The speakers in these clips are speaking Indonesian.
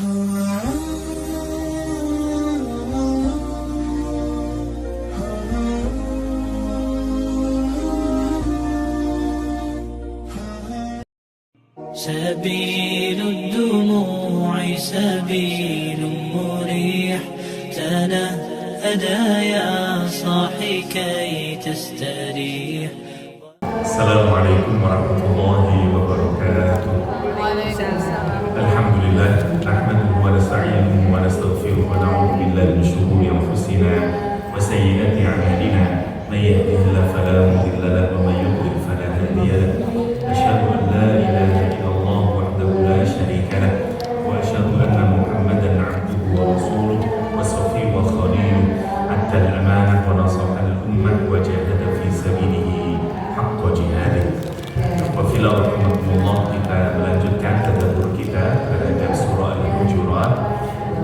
سبيل الدموع سبيل مريح، تنهدى يا صاحي كي تستريح. السلام عليكم ورحمة الله وبركاته. الحمد لله نحمده ونستعينه ونستغفره ونعوذ بالله من شرور أنفسنا وسيئات أعمالنا، من يهده الله فلا مضل له ومن يضلل فلا هادي له. أشهد أن لا إله إلا الله وحده لا شريك له، وأشهد أن محمدا عبده ورسوله وصفيه وخليله، أدى الأمانة ونصح الأمة وجاهد في سبيله حق جهاده. Wafilah rahmatullah, kita melanjutkan tadabbur kita terhadap surah Al-Hujurat.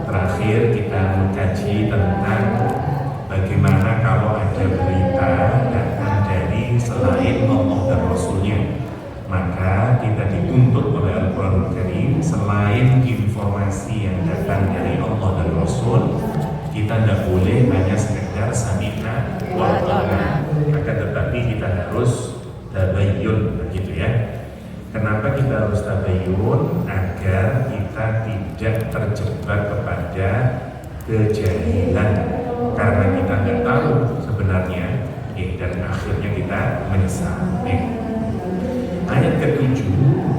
Terakhir kita mengkaji tentang bagaimana kalau ada berita datang dari selain Allah dan Rasulnya, maka kita dituntut oleh Al-Quranul Karim, selain informasi yang datang dari Allah dan Rasul, kita tidak boleh hanya sekedar sami'na wa ata'na, akan tetapi kita harus tabayyun, begitu ya. Kenapa kita harus tabayyun? Agar kita tidak terjebak kepada kejahilan, karena kita nggak tahu sebenarnya, dan akhirnya kita menyesal. Ayat ke-7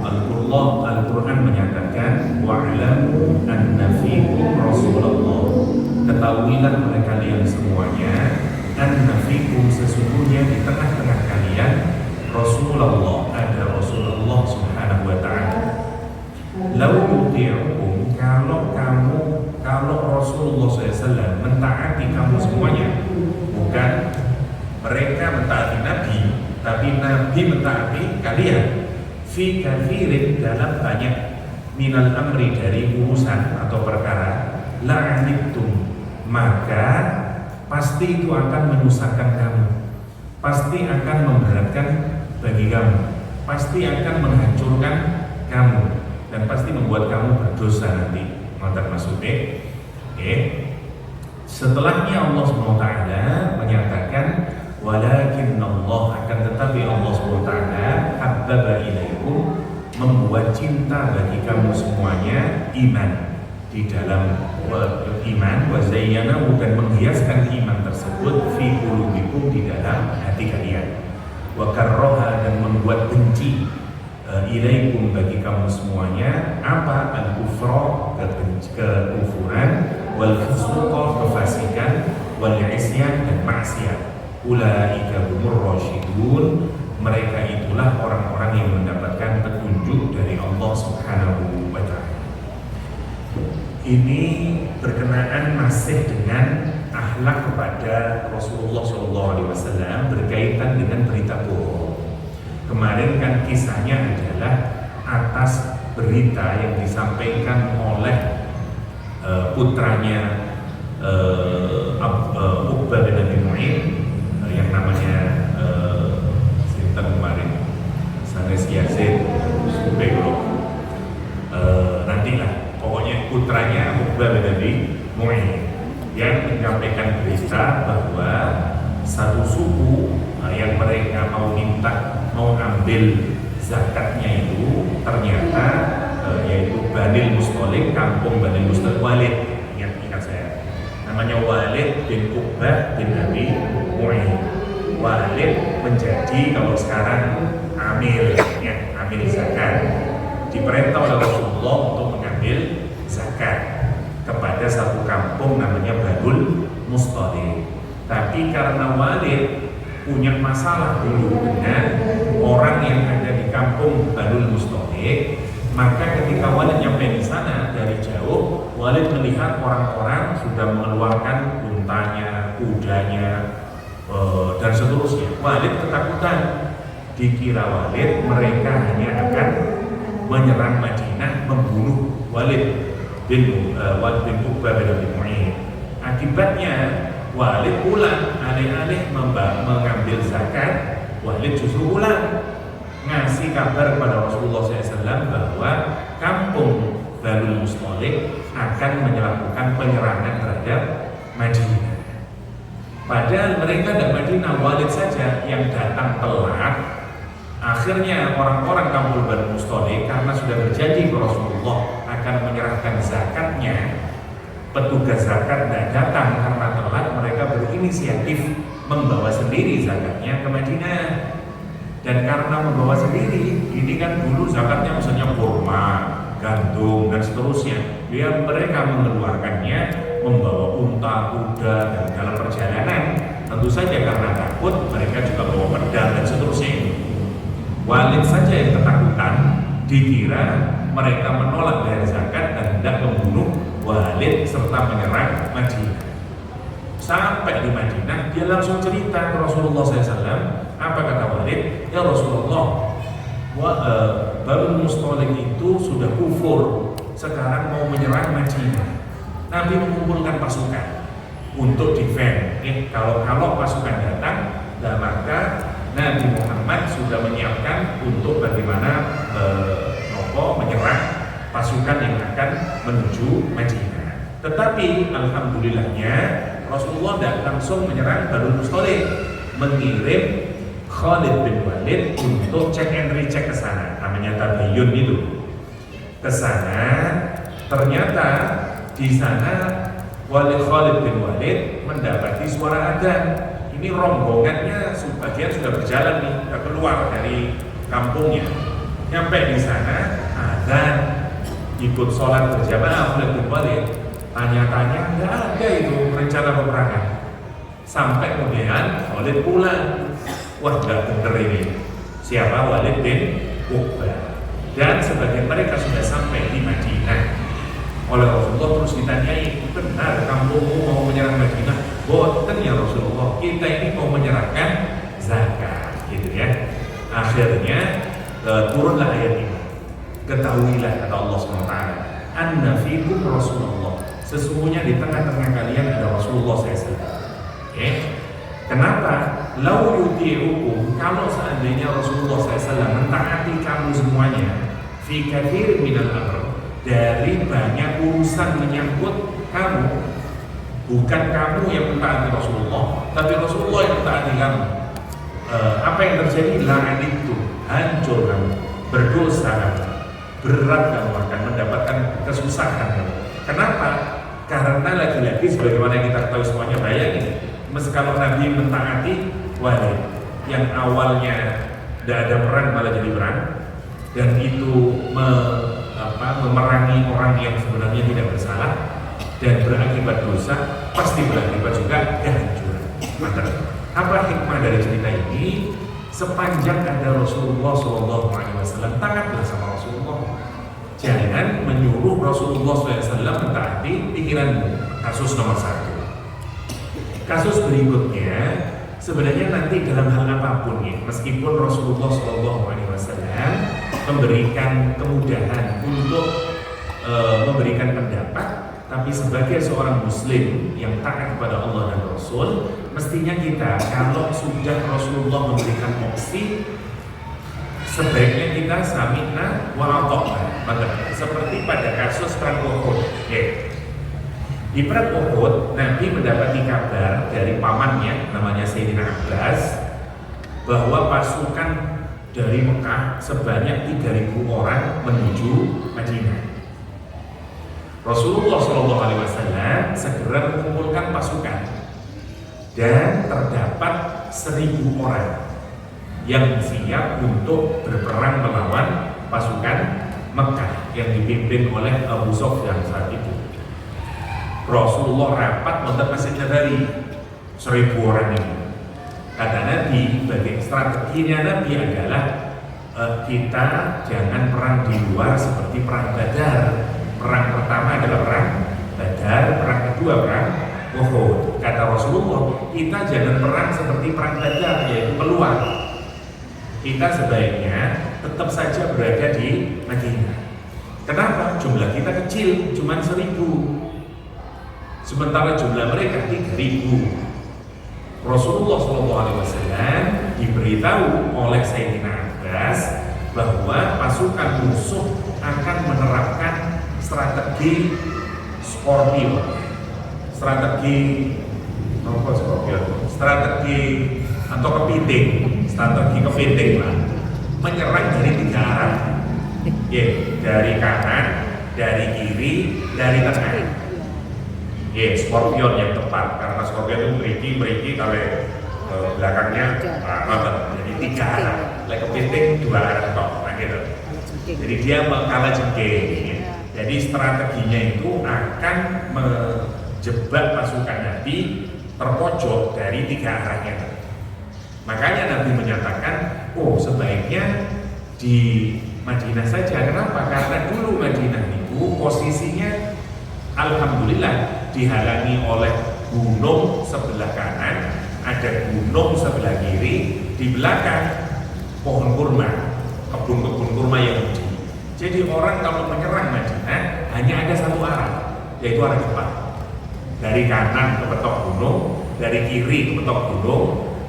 Al-Quran menyatakan, wa'lamu anna fikum Rasulullah, ketahuilah oleh kalian semuanya, anna fikum, sesungguhnya di tengah-tengah kalian Rasulullah, ada Rasulullah subhanahu wa ta'ala. Lau yuti'ukum, kalau Rasulullah SAW mentaati kamu semuanya, bukan mereka mentaati Nabi, tapi Nabi mentaati kalian, fi kathirin, dalam banyak, minal amri, dari urusan atau perkara, la'anittum, maka pasti itu akan menyusahkan kamu, pasti akan memberatkan bagi kamu, pasti akan menghancurkan kamu, dan pasti membuat kamu berdosa nanti. Ngoten maksudnya. Setelahnya Allah SWT menyatakan, walakin Allah, akan tetapi Allah SWT habbaba ilaikum, membuat cinta bagi kamu semuanya iman, di dalam iman, wa zayyanahu, dan menghiaskan iman tersebut fi qulubikum, di dalam hati kalian, wa karraha, dan membuat benci ilaikum, bagi kamu semuanya, apa? Al-kufra, kekufuran, wal fusuqa, kefasikan, wal isyan, dan maksiat. Ulaika humur rasyidun, mereka itulah orang-orang yang mendapatkan petunjuk dari Allah Subhanahu wa ta'ala. Ini berkenaan masih dengan akhlak kepada Rasulullah SAW berkaitan dengan berita bohong. Kemarin kan kisahnya adalah atas berita yang disampaikan oleh putranya Uqbah bin Abi Mu'ayth, yang namanya sinten kemarin Sanes Yazid Subegro, nantilah pokoknya putranya Uqbah bin Abi Mu'ayth, yang menyampaikan berita bahwa satu suku yang mereka mau ambil zakatnya itu ternyata yaitu Banil Mustalik, kampung Banil Mustalik, Walid, ingat saya, namanya Walid bin Uqbah bin Abi Mu'ayth. Walid menjadi, kalau sekarang amil, amil zakat, diperintah oleh Rasulullah untuk mengambil zakat kepada satu kampung namanya Banul Mustalik. Tapi karena Walid punya masalah dulu dengan orang yang ada di kampung Banul Mustalik, maka ketika Walid nyampe di sana dari jauh, Walid melihat orang-orang sudah mengeluarkan untanya, kudanya, dan seterusnya. Walid ketakutan, dikira Walid mereka hanya akan menyerang Madinah, membunuh Walid bin Uqbah bin Abi Mu'ayth. Akibatnya Walid pulang, alih-alih mengambil zakat, Walid justru pulang ngasih kabar kepada Rasulullah SAW bahwa kampung Banu Mustalik akan melakukan penyerangan terhadap Madinah. Padahal mereka dan Madinah Walid saja yang datang telat. Akhirnya orang-orang kampung Banu Mustalik karena sudah berjanji ke Rasulullah akan menyerahkan zakatnya, petugas zakat tidak datang karena telat. Mereka berinisiatif membawa sendiri zakatnya ke Madinah. Dan karena membawa sendiri, ini kan dulu zakatnya misalnya kurma, gandum dan seterusnya. Biar mereka mengeluarkannya membawa unta, kuda, dan dalam perjalanan tentu saja karena takut mereka juga bawa pedang dan seterusnya. Walid saja yang ketakutan, dikira mereka menolak dari zakat dan hendak membunuh Walid serta menyerang Madinah. Sampai di Madinah dia langsung cerita ke Rasulullah SAW. Apa kata Walid? Ya Rasulullah, Banu Mustalik itu sudah kufur, sekarang mau menyerang Madinah. Nabi mengumpulkan pasukan untuk defend. Kalau pasukan datang, maka Nabi Muhammad sudah menyiapkan untuk bagaimana menyerang pasukan yang akan menuju Madinah. Tetapi alhamdulillahnya Rasulullah tidak langsung menyerang Banu Mustalik, mengirim Khalid bin Walid untuk cek and recheck ke sana, namanya tabayun itu. Ke sana ternyata di sana Khalid bin Walid mendapati suara adzan. Ini rombongannya sebagian sudah berjalan nih, sudah keluar dari kampungnya. Nyampe di sana adzan, ikut sholat berjamaah Khalid bin Walid. Tanya-tanya, nggak ada itu rencana peperangan. Sampai kemudian Walid pulang. Wah, nggak bener ini. Siapa? Walid bin Uqbah. Dan sebagian mereka sudah sampai di Madinah. Oleh Rasulullah terus ditanyai, benar kampungmu mau menyerang Madinah? Boten ya Rasulullah, kita ini mau menyerahkan zakat, gitu ya. Akhirnya turunlah ayat ini. Ketahuilah kata Allah SWT, anna fikum Rasulullah, sesungguhnya di tengah-tengah kalian ada Rasulullah SAW. Okay. Kenapa? Lau yuti'ukum, kalau seandainya Rasulullah SAW mentaati kamu semuanya, fi kathir minal amr, dari banyak urusan menyangkut kamu, bukan kamu yang mentaati Rasulullah, tapi Rasulullah yang mentaati kamu. Apa yang terjadi? La'an itu hancur kamu, berdosa kamu, berat kamu akan mendapatkan kesusahan kamu. Kenapa? Karena lagi-lagi sebagaimana kita tahu semuanya, bayangin kalau Nabi mentaati Walid yang awalnya tidak ada perang malah jadi perang, dan itu memerangi orang yang sebenarnya tidak bersalah dan berakibat dosa, pasti berakibat juga kehancuran. Maka apa hikmah dari cerita ini? Sepanjang ada Rasulullah SAW, taatlah sama Rasulullah. Jangan menyuruh Rasulullah SAW mentaati pikiranmu. Kasus nomor 1. Kasus berikutnya, sebenarnya nanti dalam hal apapun ya, meskipun Rasulullah SAW memberikan kemudahan untuk memberikan pendapat, tapi sebagai seorang Muslim yang taat kepada Allah dan Rasul, mestinya kita kalau sudah Rasulullah memberikan opsi, sebaiknya kita sami'na wa ata'na. Seperti pada kasus perang Uhud. Di perang Uhud, Nabi mendapati kabar dari pamannya namanya Sayyidina Abbas bahwa pasukan dari Mekah sebanyak 3.000 orang menuju Madinah. Rasulullah SAW segera mengumpulkan pasukan dan terdapat 1.000 orang yang siap untuk berperang melawan pasukan Mekah yang dipimpin oleh Abu Sufyan saat itu. Rasulullah rapat untuk Masjid Nabawi, 1.000 orang ini. Kata Nabi, bagi strateginya Nabi adalah kita jangan perang di luar seperti perang Badar. Perang pertama adalah perang Badar, perang kedua perang Uhud. Kata Rasulullah, kita jangan perang seperti perang Badar, yaitu keluar. Kita sebaiknya tetap saja berada di Madinah. Kenapa? Jumlah kita kecil, cuma 1.000. Sementara jumlah mereka 3.000. Rasulullah SAW diberitahu oleh Sayyidina Abbas bahwa pasukan musuh akan menerapkan strategi Scorpio, strategi apa Scorpio? Strategi atau kepiting, strategi kepiting lah, menyerang dari 3 arah, dari kanan, dari kiri, dari tengah. Scorpion yang tepat, karena Scorpion itu beriki kalau belakangnya jadi 3 arah, like kepiting 2 arah kok, gitu. Jadi dia kalah jengking. Jadi strateginya itu akan menjebak pasukan Nabi terpojok dari 3 arahnya. Makanya Nabi menyatakan, sebaiknya di Madinah saja. Kenapa? Karena dulu Madinah itu posisinya alhamdulillah dihalangi oleh gunung sebelah kanan, ada gunung sebelah kiri, di belakang pohon kurma, kebun-kebun kurma Yahudi. Jadi orang kalau menyerang Madinah hanya ada satu arah, yaitu arah depan. Dari kanan ke petok gunung, dari kiri ke petok gunung,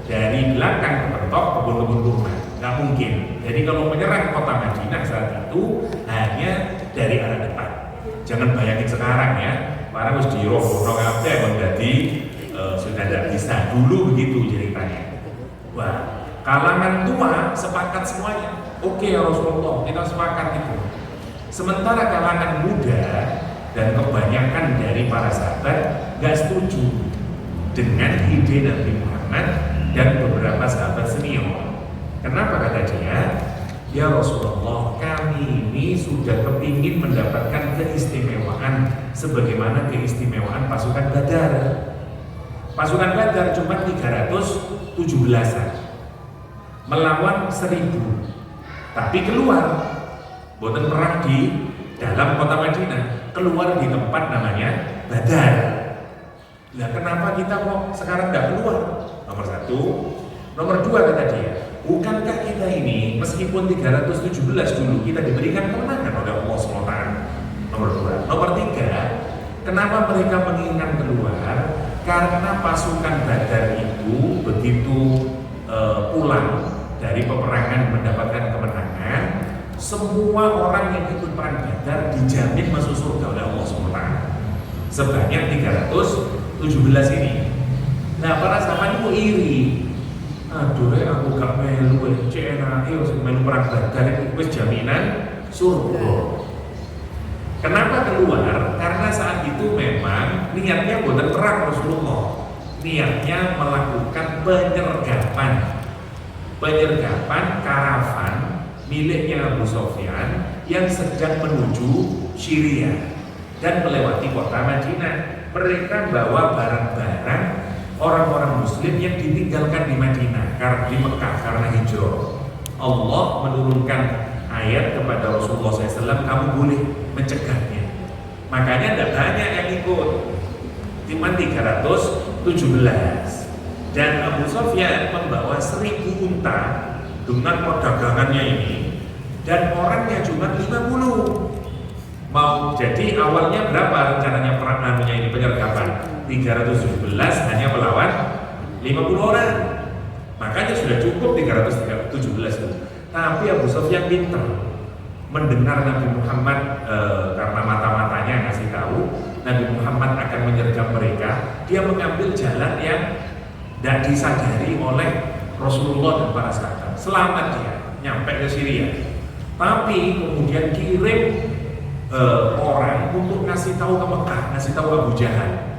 dari belakang ke petok kebun-kebun kurma. Nggak mungkin. Jadi kalau menyerang kota Madinah saat itu hanya dari arah depan. Jangan bayangin sekarang ya, para harus diroboh kabeh menjadi sudah tidak bisa. Dulu begitu ceritanya. Wah, kalangan tua sepakat semuanya. Oke ya Rasulullah, kita sepakat itu. Sementara kalangan muda dan kebanyakan dari para sahabat nggak setuju dengan ide Nabi Muhammad dan beberapa sahabat senior. Kenapa kata dia? Ya Rasulullah, kami ini sudah kepingin mendapatkan keistimewaan sebagaimana keistimewaan pasukan Badar. Pasukan Badar cuma 317-an melawan 1000, tapi keluar, bukan perang di dalam kota Madinah, keluar di tempat namanya Badar. Nah, kenapa kita kok sekarang tidak keluar? Nomor 1, nomor 2 kata dia, bukankah kita ini meskipun 317 dulu kita diberikan kemenangan oleh Allah SWT? Nomor 2, nomor 3, kenapa mereka menginginkan keluar? Karena pasukan Badar itu begitu pulang dari peperangan mendapatkan kemenangan, semua orang yang ikut perang Badar dijamin masuk surga oleh Allah SWT sebanyak 317 ini. Nah, para sahabat itu iri. Aduh, aku gak melu, enak, melu perang Badar itu wis jaminan surga. Kenapa keluar? Karena saat itu memang niatnya bukan perang Rasulullah, niatnya melakukan penyergapan karavan miliknya Abu Sufyan yang sedang menuju Syria dan melewati kota Madinah. Mereka bawa barang-barang orang-orang Muslim yang ditinggalkan di Madinah karena di Mekah karena hijrah. Allah menurunkan ayat kepada Rasulullah SAW, kamu boleh mencegahnya. Makanya tidak banyak yang ikut, cuma 317. Dan Abu Sufyan membawa 1000 unta dengan perdagangannya ini, dan orangnya cuma 50. Mau jadi awalnya berapa rencananya perangannya ini penyergapan? 317 hanya melawan 50 orang. Makanya sudah cukup 317 itu. Tapi Abu Sufyan pintar mendengar Nabi Muhammad karena mata-matanya ngasih tahu Nabi Muhammad akan menyergap mereka. Dia mengambil jalan yang tidak disadari oleh Rasulullah dan para sahabat. Selamat dia nyampe ke Syria. Tapi kemudian kirim orang untuk ngasih tahu ke Mekah, ngasih tahu Abu Jahal,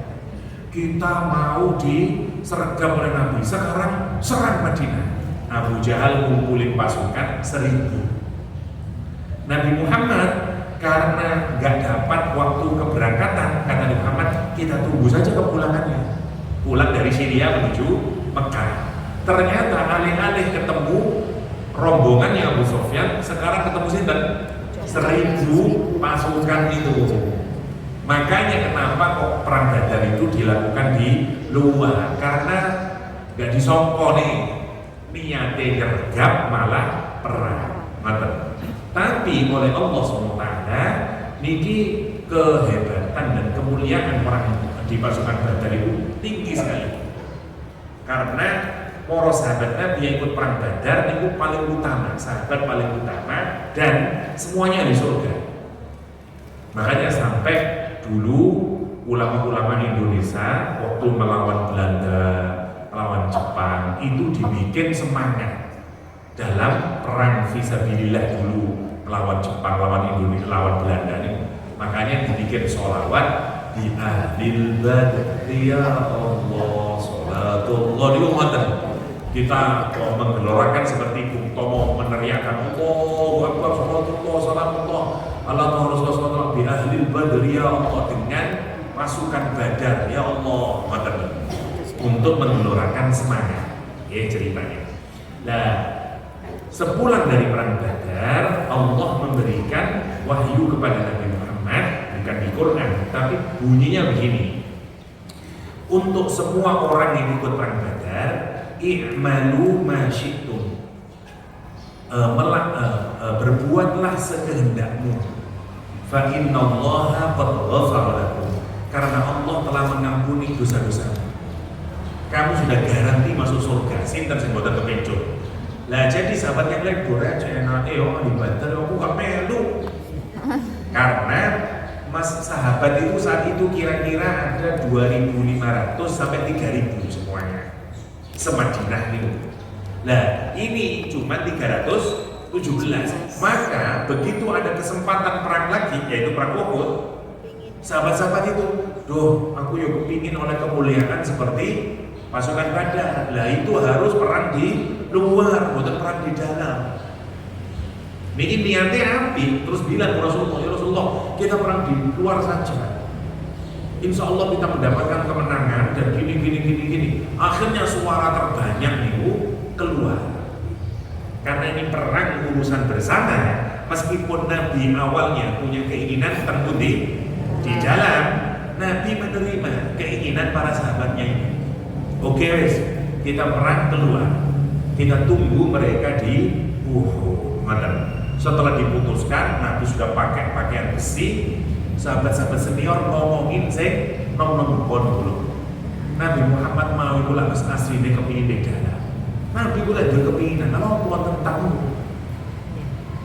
kita mau disergap oleh Nabi, sekarang serang Madinah. Abu Jahal ngumpulin pasukan 1000. Nabi Muhammad karena nggak dapat waktu keberangkatan, kata Nabi Muhammad, kita tunggu saja kepulangannya. Pulang dari Syria menuju Mekah. Ternyata alih-alih ketemu rombongannya Abu Sufyan, sekarang ketemu sinten? 1000 pasukan itu. Makanya kenapa kok perang Badar itu dilakukan di luar? Karena nggak disongko nih, niatnya nyergap malah perang. Tapi oleh Allah SWT niki kehebatan dan kemuliaan orang di pasukan Badar itu tinggi sekali. Karena para sahabat Nabi yang ikut perang Badar itu paling utama, sahabat paling utama, dan semuanya di surga. Makanya sampai dulu ulama-ulama Indonesia waktu melawan Belanda, melawan Jepang itu dibikin semangat dalam perang fisabilillah dulu melawan Jepang, lawan Indonesia, lawan Belanda ini. Makanya dibikin sholawat di ahlil badri ya Allah sholatullah di umatan. Kita menggelorakan seperti Bung Tomo meneriakan Allahu Akbar sholatullah salamullah ala Rasulullah bi ahlil badri ya Allah dengan pasukan Badar ya Allah untuk menggelorakan semangat ya ceritanya. Nah, sepulang dari perang Badar, Allah memberikan wahyu kepada Nabi Muhammad, bukan di Quran, tapi bunyinya begini. Untuk semua orang yang ikut perang Badar, i'malu ma syi'tum. Berbuatlah sekehendakmu. Fa innallaha qad ghafara lakum. Karena Allah telah mengampuni dosa-dosa. Kamu sudah garanti masuk surga. Sinten sing boten kepencut. Lah jadi sahabat yang lain boleh aja enake yo di Badar aku gak melu. Karena sahabat itu saat itu kira-kira ada 2.500 sampai 3.000 semuanya. Semadinah itu. Nah, ini cuma 317. Maka begitu ada kesempatan perang lagi yaitu perang Uhud, sahabat-sahabat itu, "Duh, aku yo kepingin oleh kemuliaan seperti pasukan Badar." Lah itu harus perang di luar, bukan perang di dalam. Ini niatnya api, terus bilang ke Rasulullah, "Ya Rasulullah, kita perang di luar saja. Insya Allah kita mendapatkan kemenangan dan gini. Akhirnya suara terbanyak itu keluar. Karena ini perang urusan bersama, meskipun Nabi awalnya punya keinginan tentu di dalam, Nabi menerima keinginan para sahabatnya ini. Oke wes, kita perang keluar. Kita tunggu mereka di Uhud. Setelah diputuskan, Nabi sudah pakai pakaian besi. Sahabat-sahabat senior ngomongin nom dulu. Nabi Muhammad mau itu langsung asli ini kepingin beda. Nabi itu lagi kepinginan, kalau tuan tentang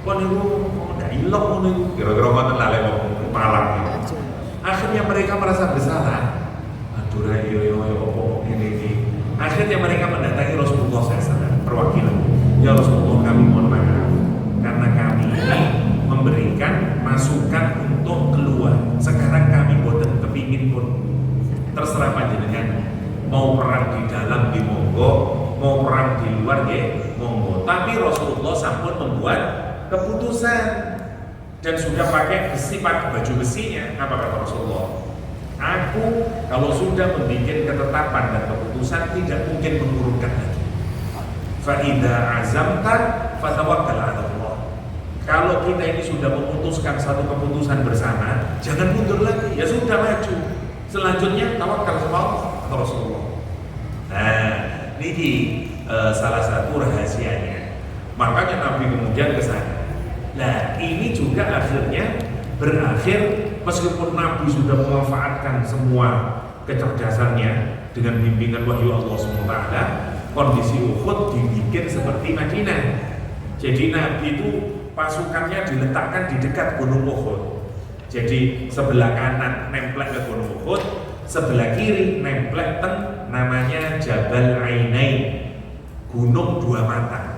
kon itu nggak ilok kon itu kira-kira kon lale ngomong malang gitu. Akhirnya mereka merasa bersalah. Aduh yo opo ini. Akhirnya mereka mendatangi Rasulullah SAW perwakilan. Ya Rasulullah, kami mohon maaf karena kami ini memberikan masukan untuk keluar. Sekarang kami boten kepingin pun terserah panjenengan mau perang di dalam di monggo, mau perang di luar ya monggo. Tapi Rasulullah sampun membuat keputusan dan sudah pakai baju besinya. Apa kata Rasulullah? Aku kalau sudah membuat ketetapan dan keputusan tidak mungkin mengurungkan lagi. Fa idza azamta fatawakkal 'ala Allah. Kalau kita ini sudah memutuskan satu keputusan bersama, jangan mundur lagi. Ya sudah maju. Selanjutnya tawakal sama Allah kata Rasulullah. Nah, ini salah satu rahasianya. Makanya Nabi kemudian ke sana. Nah, ini juga akhirnya berakhir meskipun Nabi sudah memanfaatkan semua kecerdasannya dengan bimbingan wahyu Allah SWT, kondisi Uhud dibikin seperti Madinah. Jadi Nabi itu pasukannya diletakkan di dekat Gunung Uhud. Jadi sebelah kanan nemplek ke Gunung Uhud, sebelah kiri nemplek namanya Jabal Ainain, Gunung Dua Mata.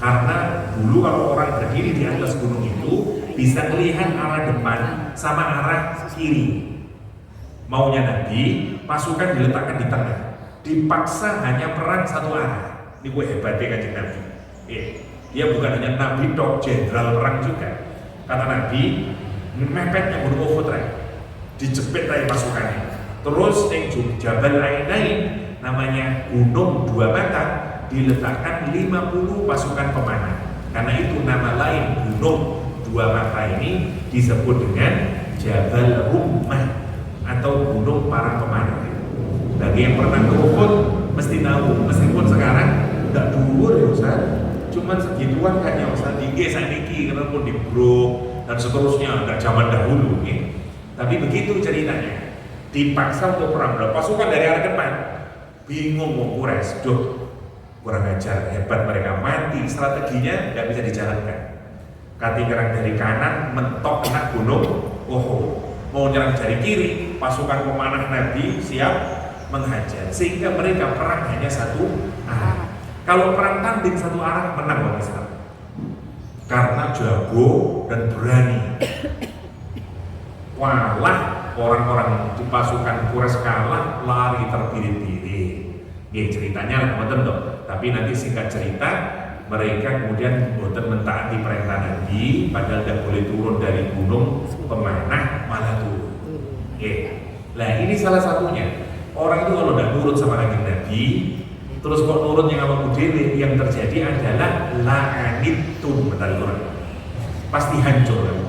Karena dulu kalau orang berdiri di atas gunung itu bisa melihat arah depan sama arah kiri. Maunya Nabi, pasukan diletakkan di tengah. Dipaksa hanya perang satu arah. Ini gue hebatnya Kanjeng Nabi. Dia bukan hanya Nabi dok, jenderal perang juga. Kata Nabi, mepetnya Gunung Uhud dijepit aja pasukannya. Terus yang Jabal Ainain namanya Gunung Dua Mata diletakkan 50 pasukan pemanah. Karena itu nama lain Gunung Dua Mata ini disebut dengan Jabal Rummah atau Gunung Para Pemanah. Bagi yang pernah ke Uhud mesti tahu, meskipun sekarang nggak dhuwur ya Ustaz, cuman segituan kan ya Ustaz, tinggi saniki karena pun dibruk dan seterusnya, nggak zaman dahulu nih. Tapi begitu ceritanya, dipaksa untuk perang. Pasukan dari arah depan bingung mau Quraisy, kurang ajar, hebat mereka, mati, strateginya nggak bisa dijalankan. Kati kerang dari kanan mentok kena gunung mau nyerang dari kiri, pasukan pemanah Nabi siap menghajar, sehingga mereka perang hanya satu arah. Kalau perang tanding satu arah, menang orang Islam karena jago dan berani. Walah orang-orang di pasukan Quraisy kalah, lari terbirit-birit. Ya ceritanya betul toh. Tapi nanti singkat cerita, mereka kemudian boten mentaati perintah Nabi, padahal tidak boleh turun dari gunung pemanah, malah turun. Nah ini salah satunya. Orang itu kalau tidak nurut sama kanjeng Nabi, terus kok nurut yang apa dewe, yang terjadi adalah la'anittum, betul Quran. Pasti hancur kamu,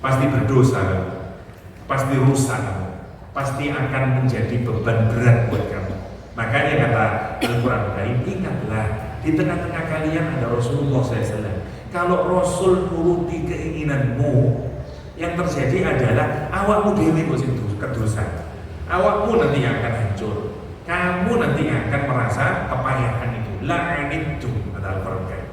pasti berdosa kamu, pasti rusak kamu, pasti akan menjadi beban berat buat kamu. Makanya kata Al-Quran Karim, ingatlah di tengah-tengah kalian ada Rasulullah SAW. Kalau Rasul nuruti keinginanmu, yang terjadi adalah awakmu dewe bosin kedosa. Awakmu nanti yang akan hancur. Kamu nanti yang akan merasa kepayahan itu. La'anittum, kata Al-Quran Karim.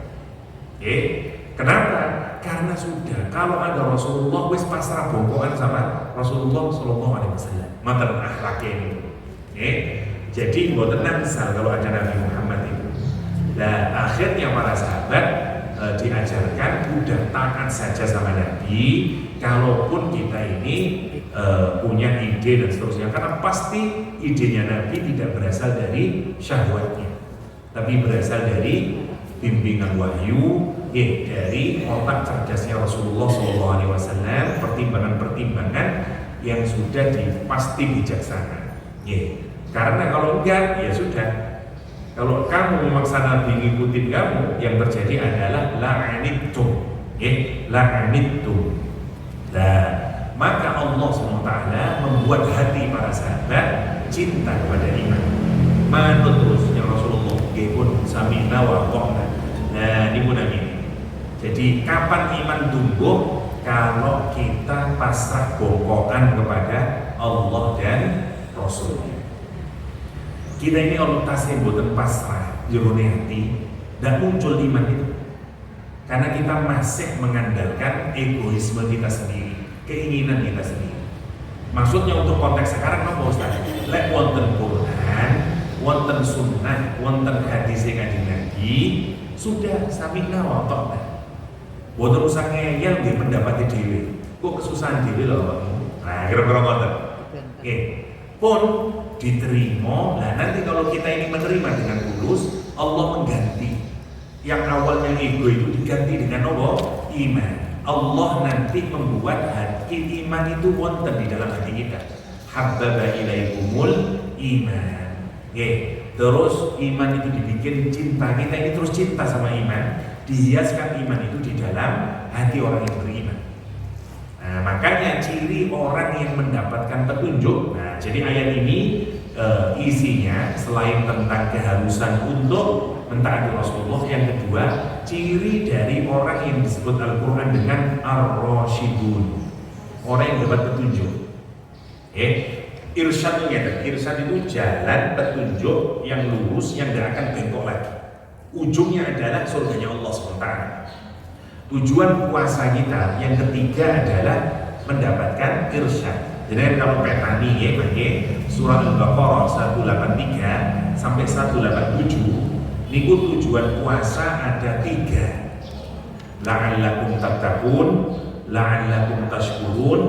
Kenapa? Karena sudah kalau ada Rasulullah wis pasrah bongkoan sama Rasulullah Sallallahu Alaihi Wasallam. Mantan akhlaknya itu. Jadi buat tenang misal kalau ada Nabi Muhammad itu. Nah akhirnya para sahabat diajarkan udah taat saja sama Nabi. Kalaupun kita ini punya ide dan seterusnya, karena pasti idenya Nabi tidak berasal dari syahwatnya, tapi berasal dari bimbingan wahyu, dari otak cerdasnya Rasulullah SAW, pertimbangan-pertimbangan yang sudah pasti bijaksana. Karena kalau enggak, ya sudah. Kalau kamu memaksa Nabi ngikutin kamu, yang terjadi adalah la'anittum, la'anittum. Nah, maka Allah SWT membuat hati para sahabat cinta kepada iman. Manut terusnya Rasulullah pun sami'na wa ata'na. Nah, ini pun ini. Jadi kapan iman tumbuh? Kalau kita pasrah bongkokan kepada Allah dan Rasulnya. Kita ini kalau tasnya buatan pasrah, jerone hati, dan muncul iman itu. Karena kita masih mengandalkan egoisme kita sendiri, keinginan kita sendiri. Maksudnya untuk konteks sekarang apa Ustaz? Lek wonten Quran, wonten sunnah, wonten hadis kanjeng Nabi, sudah sami'na wa ata'na. Boten usah ngeyel nggih pendapatnya dhewe. Kok kesusahan dhewe lho kamu. Nah, kira-kira ngoten. Pun diterima. Nah, nanti kalau kita ini menerima dengan tulus, Allah mengganti. Yang awalnya ego itu diganti dengan apa? Iman. Allah nanti membuat hati iman itu wonten di dalam hati kita. Habbaba ilaikumul iman. Terus iman itu dibikin cinta. Kita ini terus cinta sama iman. Dihiaskan iman itu di dalam hati orang yang beriman. Nah, makanya ciri orang yang mendapatkan petunjuk. Nah, jadi ayat ini isinya selain tentang keharusan untuk mentaati Rasulullah, yang kedua, ciri dari orang yang disebut Al-Quran dengan Ar-Rasyidun, orang yang dapat petunjuk. Irsyad itu jalan petunjuk yang lurus, yang tidak akan bengkok lagi. Ujungnya adalah surganya Allah SWT. Tujuan puasa kita yang ketiga adalah mendapatkan irsyad. Jadi kalau petani surah Al-Baqarah 183 sampai 187, niku tujuan puasa ada 3. La'allakum tattaqun, la'allakum tashkurun,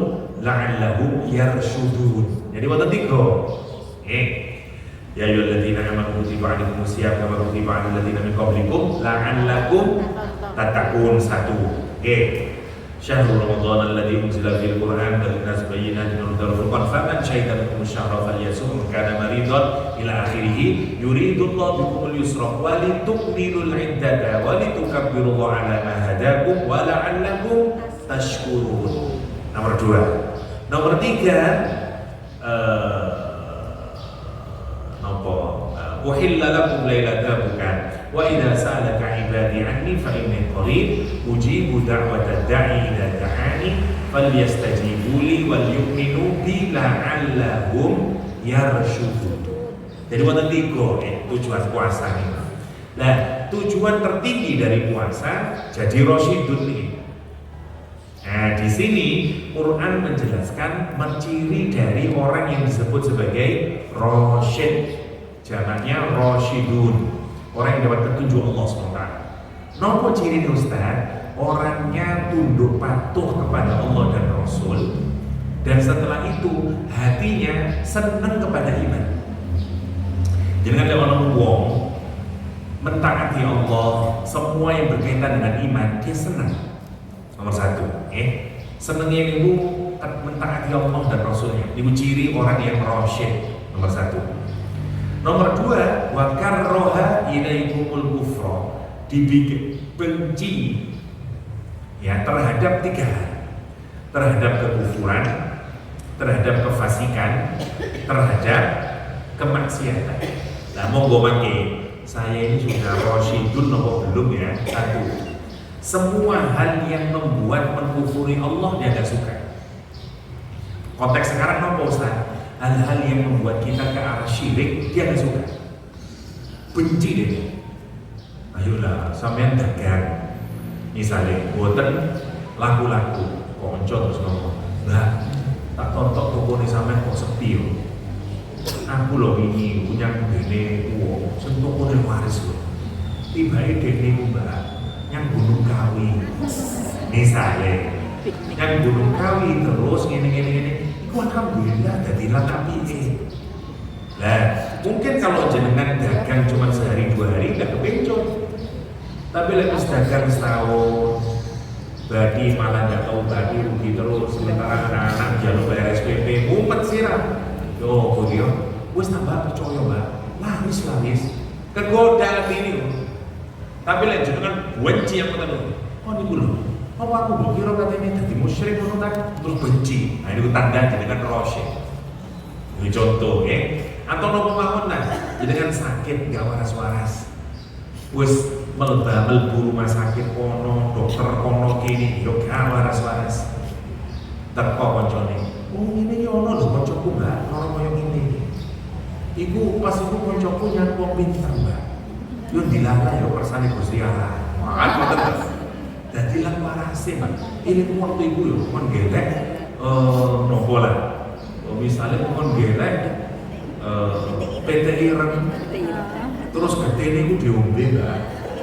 la'allahum yarshudun. Jadi wonten 3. Ya ayyuhalladzina amanu kutiba 'alaikumus syiyam kama kutiba 'alal ladzina min qablikum la'allakum tattaqun. 1. Syahrul Ramadan alladzi unzila fil Qur'an lin-nas bayyinatin min al-huda wal furqan faman syahida minkum ash-shahra falyasum kana maridan ila akhirih yuridullahu bikumul yusra wa litukmilul 'iddata wa litukabbirullaha 'ala ma hadakum wa la'allakum tashkurun. Nomor 2. Nomor 3, uhilla lakum lailata bukan wa idza sa'alaka ibadi anni fa inni qarib ujibu da'watad da'i idza da'ani falyastajibu li wal yu'minu bi la'allahum yarshudun. Jadi wonten 3 tujuan puasa ini. Nah, tujuan tertinggi dari puasa jadi rasyidun ini. Nah, di sini Quran menjelaskan ciri dari orang yang disebut sebagai rasyid, jamaknya rasyidun, orang yang dapat petunjuk Allah SWT. Nopo ciri Ustaz? Orangnya tunduk patuh kepada Allah dan Rasul, dan setelah itu hatinya senang kepada iman. Jangan ada orang wong mentaati Allah, semua yang berkaitan dengan iman dia senang. Nomor satu, senangnya ibu mentaati Allah dan Rasulnya. Ibu ciri orang yang rasyid. Nomor satu. Nomor dua, wa karroha ilaikumul kufra, dibikin benci ya terhadap tiga hal: terhadap kekufuran, terhadap kefasikan, terhadap kemaksiatan. Nah, monggo mangke saya ini sudah rasyidun nopo belum ya? Satu, semua hal yang membuat mengkufuri Allah dia tidak suka. Konteks sekarang nopo Ustaz? Hal-hal yang membuat kita ke arah syirik dia tidak suka, benci deh. Ayolah sampean dagang misalnya boten laku-laku konco terus ngomong, "Mbak, tak tonton toko ini sampean kok sepi yo. Aku loh ini punya dene uang, sentuh kode waris loh. Tiba-tiba dene Mbak yang Gunung Kawi, misalnya yang Gunung Kawi terus gini. Alhamdulillah jadi lakapi Lah, mungkin kalau jenengan dagang cuma sehari dua hari nggak kebencot. Tapi lagi dagang setahun, bagi malah nggak tahu bagi rugi terus. Sementara anak-anak jalur bayar SPP, ngumpet sirah. Yo, beliau, wes tambah percaya mbak, laris, kegoda ini. Tapi lagi jenengan benci yang kata dulu. Oh ini dulu. Apa aku kira katanya jadi musyrik terus benci. Nah itu tanda jenengan rasyid. Ini contoh ya. Atau nopo mawon nah, jenengan sakit nggak waras-waras. Wes melbu rumah sakit kono, dokter kono kini, yo gak waras-waras. Teko koncone. Oh ini ono lho koncoku mbak, ono koyo ngene. Iku pas iku koncoku nyang wong pinter mbak. Yo dilarang yo kersane Gusti Allah. Makan terus. Dadi lan warase mbak. Ini waktu iku yo kon gelek nopo lah. Misalnya kon gelek PT Ireng terus getene iku diombe mbak.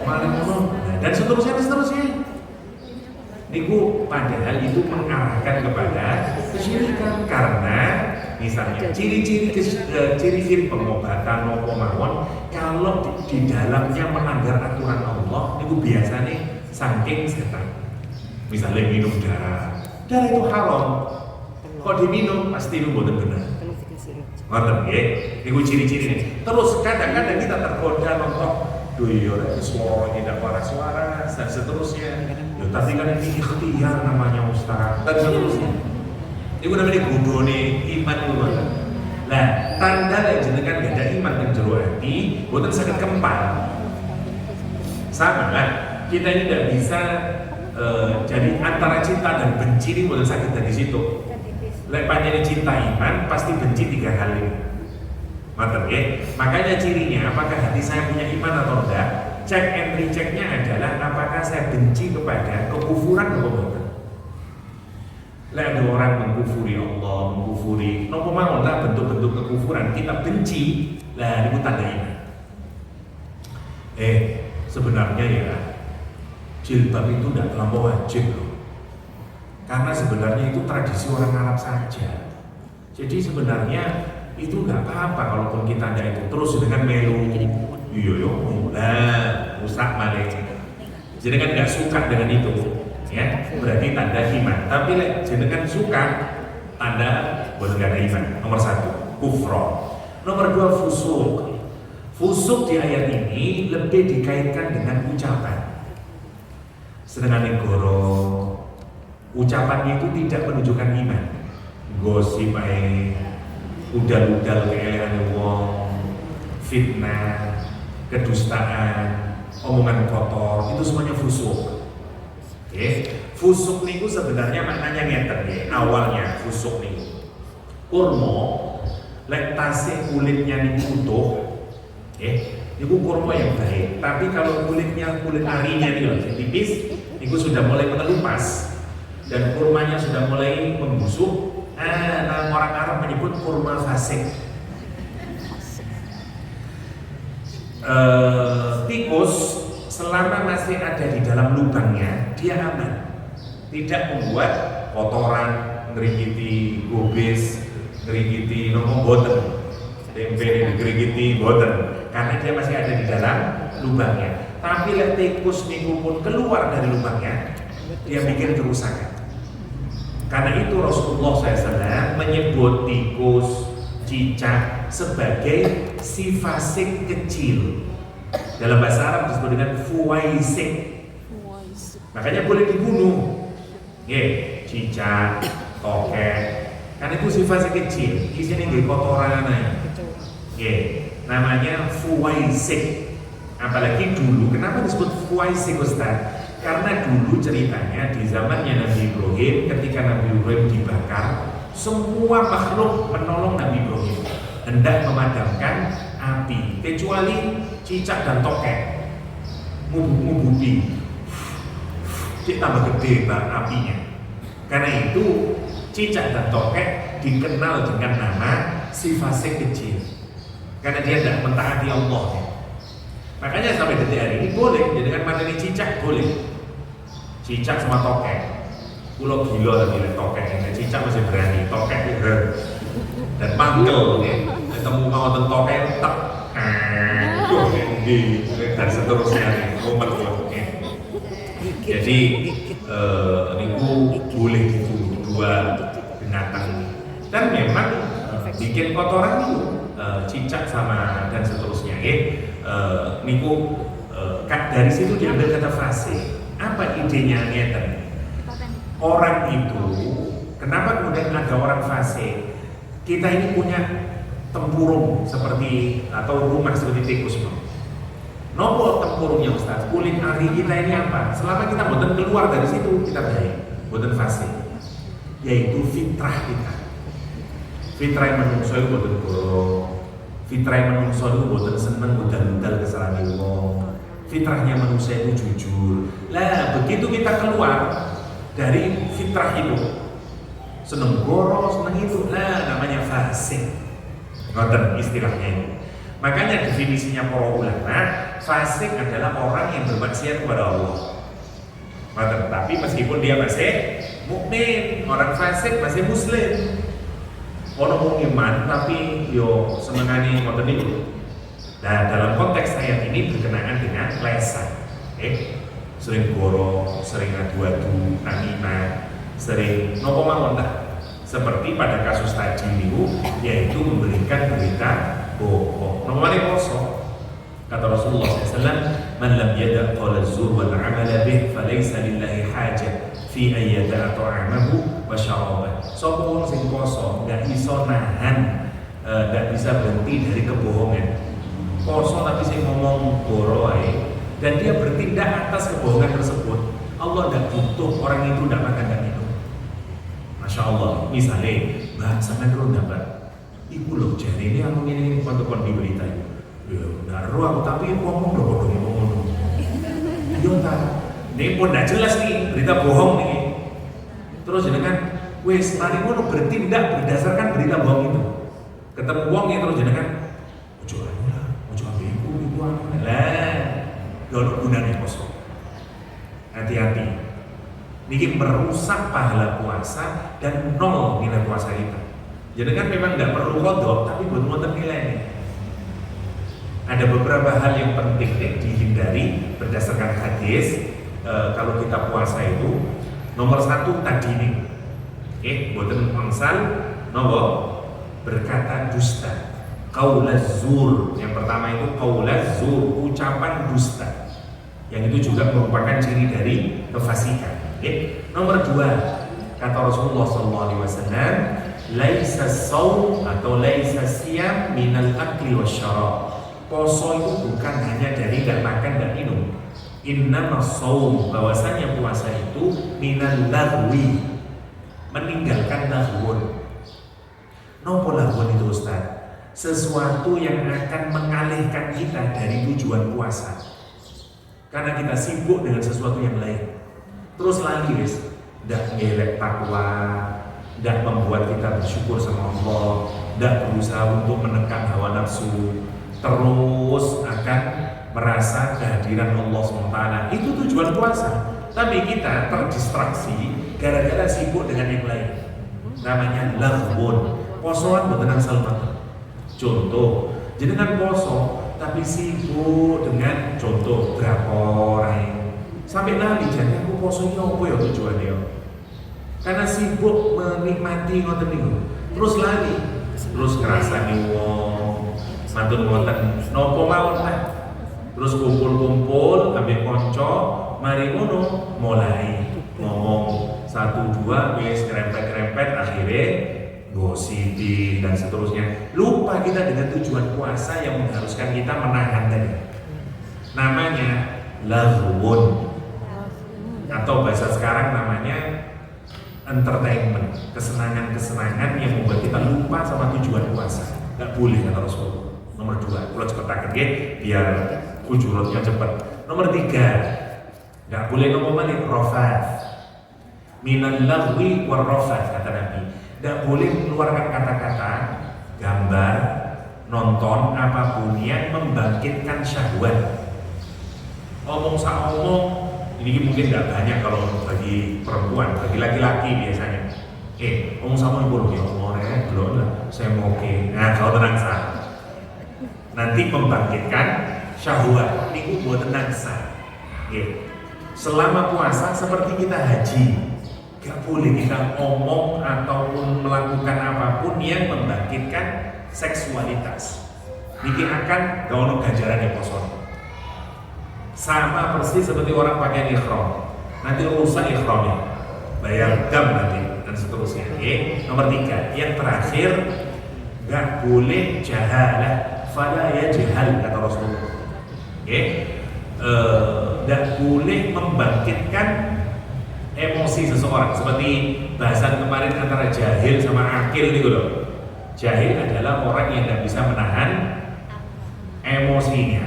Malah ngono dan seterusnya. Niku padahal itu mengarahkan kepada kesyirikan karena misalnya ciri-ciri pengobatan nopo mawon kalau di dalamnya melanggar aturan Allah niku biasanya saking setan. Misalnya minum darah itu haram. Kok diminum pasti itu boten benar. Ngoten nggih. Niku ciri-ciri. Terus kadang-kadang kita tergoda nonton yo suara tidak waras-waras dan seterusnya. Yo tapi kan ini ikhtiar namanya Ustaz dan seterusnya. Iku namanya bodone iman itu. Nah, tanda lek jenengan gak ada iman ning jero ati, boten saged kempal. Sama kan? Kita ini tidak bisa jadi antara cinta dan benci ini boten saged dari situ. Lek panjenengan cinta iman pasti benci tiga hal ini. Mantap ya. Makanya cirinya apakah hati saya punya iman atau enggak? Check and rechecknya adalah apakah saya benci kepada kekufuran atau enggak. Lah ada orang mengkufuri Allah, mengkufuri nopo mawon lah bentuk-bentuk kekufuran kita benci, lah itu tanda iman. Sebenarnya ya jilbab itu tidak terlampau wajib loh. Karena sebenarnya itu tradisi orang Arab saja. Jadi sebenarnya itu nggak apa-apa kalaupun kita ada itu terus dengan melu rusak balik jadi kan nggak suka dengan itu ya berarti tanda iman. Tapi jenengan suka tanda boleh nggak ada iman. Nomor satu kufro. Nomor dua fusuk di ayat ini lebih dikaitkan dengan ucapan. Sedangkan negoro ucapannya itu tidak menunjukkan iman. Gosip udal-udal keelehan wong, fitnah, kedustaan, omongan kotor, itu semuanya fusuk. Fusuk niku sebenarnya maknanya ngeten nggih. Awalnya fusuk niku kurma lek tasih kulitnya niku utuh, niku kurma yang baik. Tapi kalau kulit arinya niku tipis, niku sudah mulai mengelupas. dan kurmanya sudah mulai membusuk, orang Arab menyebut kurma fasik. Tikus selama masih ada di dalam lubangnya dia aman, tidak membuat kotoran, ngerigiti gobes, ngerigiti nopo boten, tempe ngerigiti boten, karena dia masih ada di dalam lubangnya. Tapi lek tikus niku pun keluar dari lubangnya, dia bikin kerusakan. Karena itu Rasulullah SAW menyebut tikus, cicak sebagai si fasik kecil. Dalam bahasa Arab disebut dengan fuwaisik. Makanya boleh dibunuh. Cicak, tokek. Karena itu si fasik kecil. Isinya nggih kotoran namanya fuwaisik. Apalagi dulu, kenapa disebut fuwaisik Ustaz? Karena dulu ceritanya di zamannya Nabi Ibrahim, ketika Nabi Ibrahim dibakar, semua makhluk menolong Nabi Ibrahim hendak memadamkan api, kecuali cicak dan tokek ngububi, tambah gede apinya. Karena itu cicak dan tokek dikenal dengan nama si fasik kecil, karena dia tidak mentaati Allah. Makanya sampai detik hari ini boleh, jadi dengan materi cicak boleh. Cicak sama tokek, pulau gila tapi lihat tokek, cicak masih berani, tokek dan manggel ketemu mau tokek tak, dan seterusnya momen. Jadi niku boleh dibunuh dua binatang ini, dan memang bikin kotoran itu cicak sama dan seterusnya. Niku dari situ diambil kata fase. Apa idenya ngeten? Orang itu, kenapa kemudian ada orang fase? Kita ini punya tempurung seperti atau rumah seperti tikus. Nopo tempurungnya Ustaz? Kulit ari kita ini apa? Selama kita boten keluar dari situ kita baik, boten fase. Yaitu fitrah kita. Fitrah yang menungso itu boten goro. Fitrah yang menungso itu boten seneng budal-budal kesalahan wong. Fitrahnya manusia itu jujur. Lah begitu kita keluar dari fitrah itu, seneng goro, seneng itu, namanya fasik. Ngoten istilahnya itu. Makanya definisinya para ulama, fasik adalah orang yang bermaksiat kepada Allah. Ngoten, tapi meskipun dia masih mukmin, orang fasik masih muslim. Ono wong iman tapi yo senengane ngoten niku. Nah, dalam konteks ayat ini berkenaan dengan lesan, sering goro, sering adu-adu, namimah, sering nopo mawon tak, seperti pada kasus tadi itu, yaitu memberikan berita bohong. Nopo mane poso? Kata Rasulullah SAW, "Man lam yada' qawla zur wal 'amala bih, falaysa lillahi hajat fi an yada'a ta'amahu wa syarabah." Sapa wong sing poso enggak iso nahan, enggak bisa berhenti dari kebohongan. Poso tapi saya ngomong goro dan dia bertindak atas kebohongan tersebut, Allah tidak butuh orang itu tidak makan dan minum. Masya Allah. Misalnya Mbak sampai ro dapat ibu loh jari ini aku ini kon berita itu ya naruh aku tapi ngomong dong ngomong yo ta ini pun tidak jelas nih berita bohong nih. Terus jenengan wes mari ngono bertindak berdasarkan berita bohong itu, ketemu wong terus jenengan gak gunanya kosong. Hati-hati. Ini merusak pahala puasa dan nol nilai puasa kita. Jadi kan memang nggak perlu kodok, tapi buat nonton nilainya. Ada beberapa hal yang penting dihindari berdasarkan hadis. Kalau kita puasa itu nomor satu tadi nih, buatan angsal nomor berkata dusta. Qaulaz zur, yang pertama itu qaulaz zur, ucapan dusta, yang itu juga merupakan ciri dari kefasikan. Nomor dua, kata Rasulullah SAW, laisa saum atau laisa siyam minal akli wasyarab. Poso itu bukan hanya dari gak makan gak minum. Innama saum, bahwasanya puasa itu minal lagwi, meninggalkan lahwun. Nopo lahwun itu Ustaz? Sesuatu yang akan mengalihkan kita dari tujuan puasa, karena kita sibuk dengan sesuatu yang lain. Terus lagi tidak ngelek takwa, tidak membuat kita bersyukur sama Allah, tidak berusaha untuk menekan hawa nafsu, terus akan merasa kehadiran Allah SWT. Itu tujuan puasa. Tapi kita terdistraksi gara-gara sibuk dengan yang lain. Namanya laghwun. Posoan bukan asal mata. Contoh, jadi dengan poso tapi sibuk dengan contoh drakor sampai lali jadi aku poso ini apa ya tujuannya? Karena sibuk menikmati ngoten niku. Terus lali, terus ngrasani wong, matur ngoten napa mawon lah. Terus kumpul-kumpul ambil konco, mari ngono mulai ngomong 1 2 wis krempet-krempet akhirnya gosipi dan seterusnya. Lupa kita dengan tujuan puasa yang mengharuskan kita menahan tadi. Namanya laghwun, atau bahasa sekarang namanya entertainment, kesenangan-kesenangan yang membuat kita lupa sama tujuan puasa. Gak boleh kata Rasulullah. Nomor 2, kalau cepetakan ya, biar kujuratnya cepat. Nomor 3, gak boleh ngomong balik rofath. Minal laghwi war rofath kata Nabi. Gak boleh mengeluarkan kata-kata, gambar, nonton apapun yang membangkitkan syahwat. Omong, ini mungkin gak banyak kalau bagi perempuan, bagi laki-laki biasanya. Omong sama ibu ya Allah, belum lah, saya mau nah kalau tenang sah. Nanti membangkitkan syahwat, ini buat tenang sah. Selama puasa seperti kita haji, gak boleh kita ngomong ataupun melakukan apapun yang membangkitkan seksualitas. Niki akan gaono ganjaran yang kosong. Sama persis seperti orang pakai ikhram. Nanti rusak ikhramnya, bayar dam nanti dan seterusnya. Nomor 3, yang terakhir, gak boleh jahalah. Fala yajhal kata Rasulullah. Gak boleh membangkitkan emosi seseorang, seperti bahasan kemarin antara jahil sama akil nih loh. Jahil adalah orang yang tidak bisa menahan emosinya.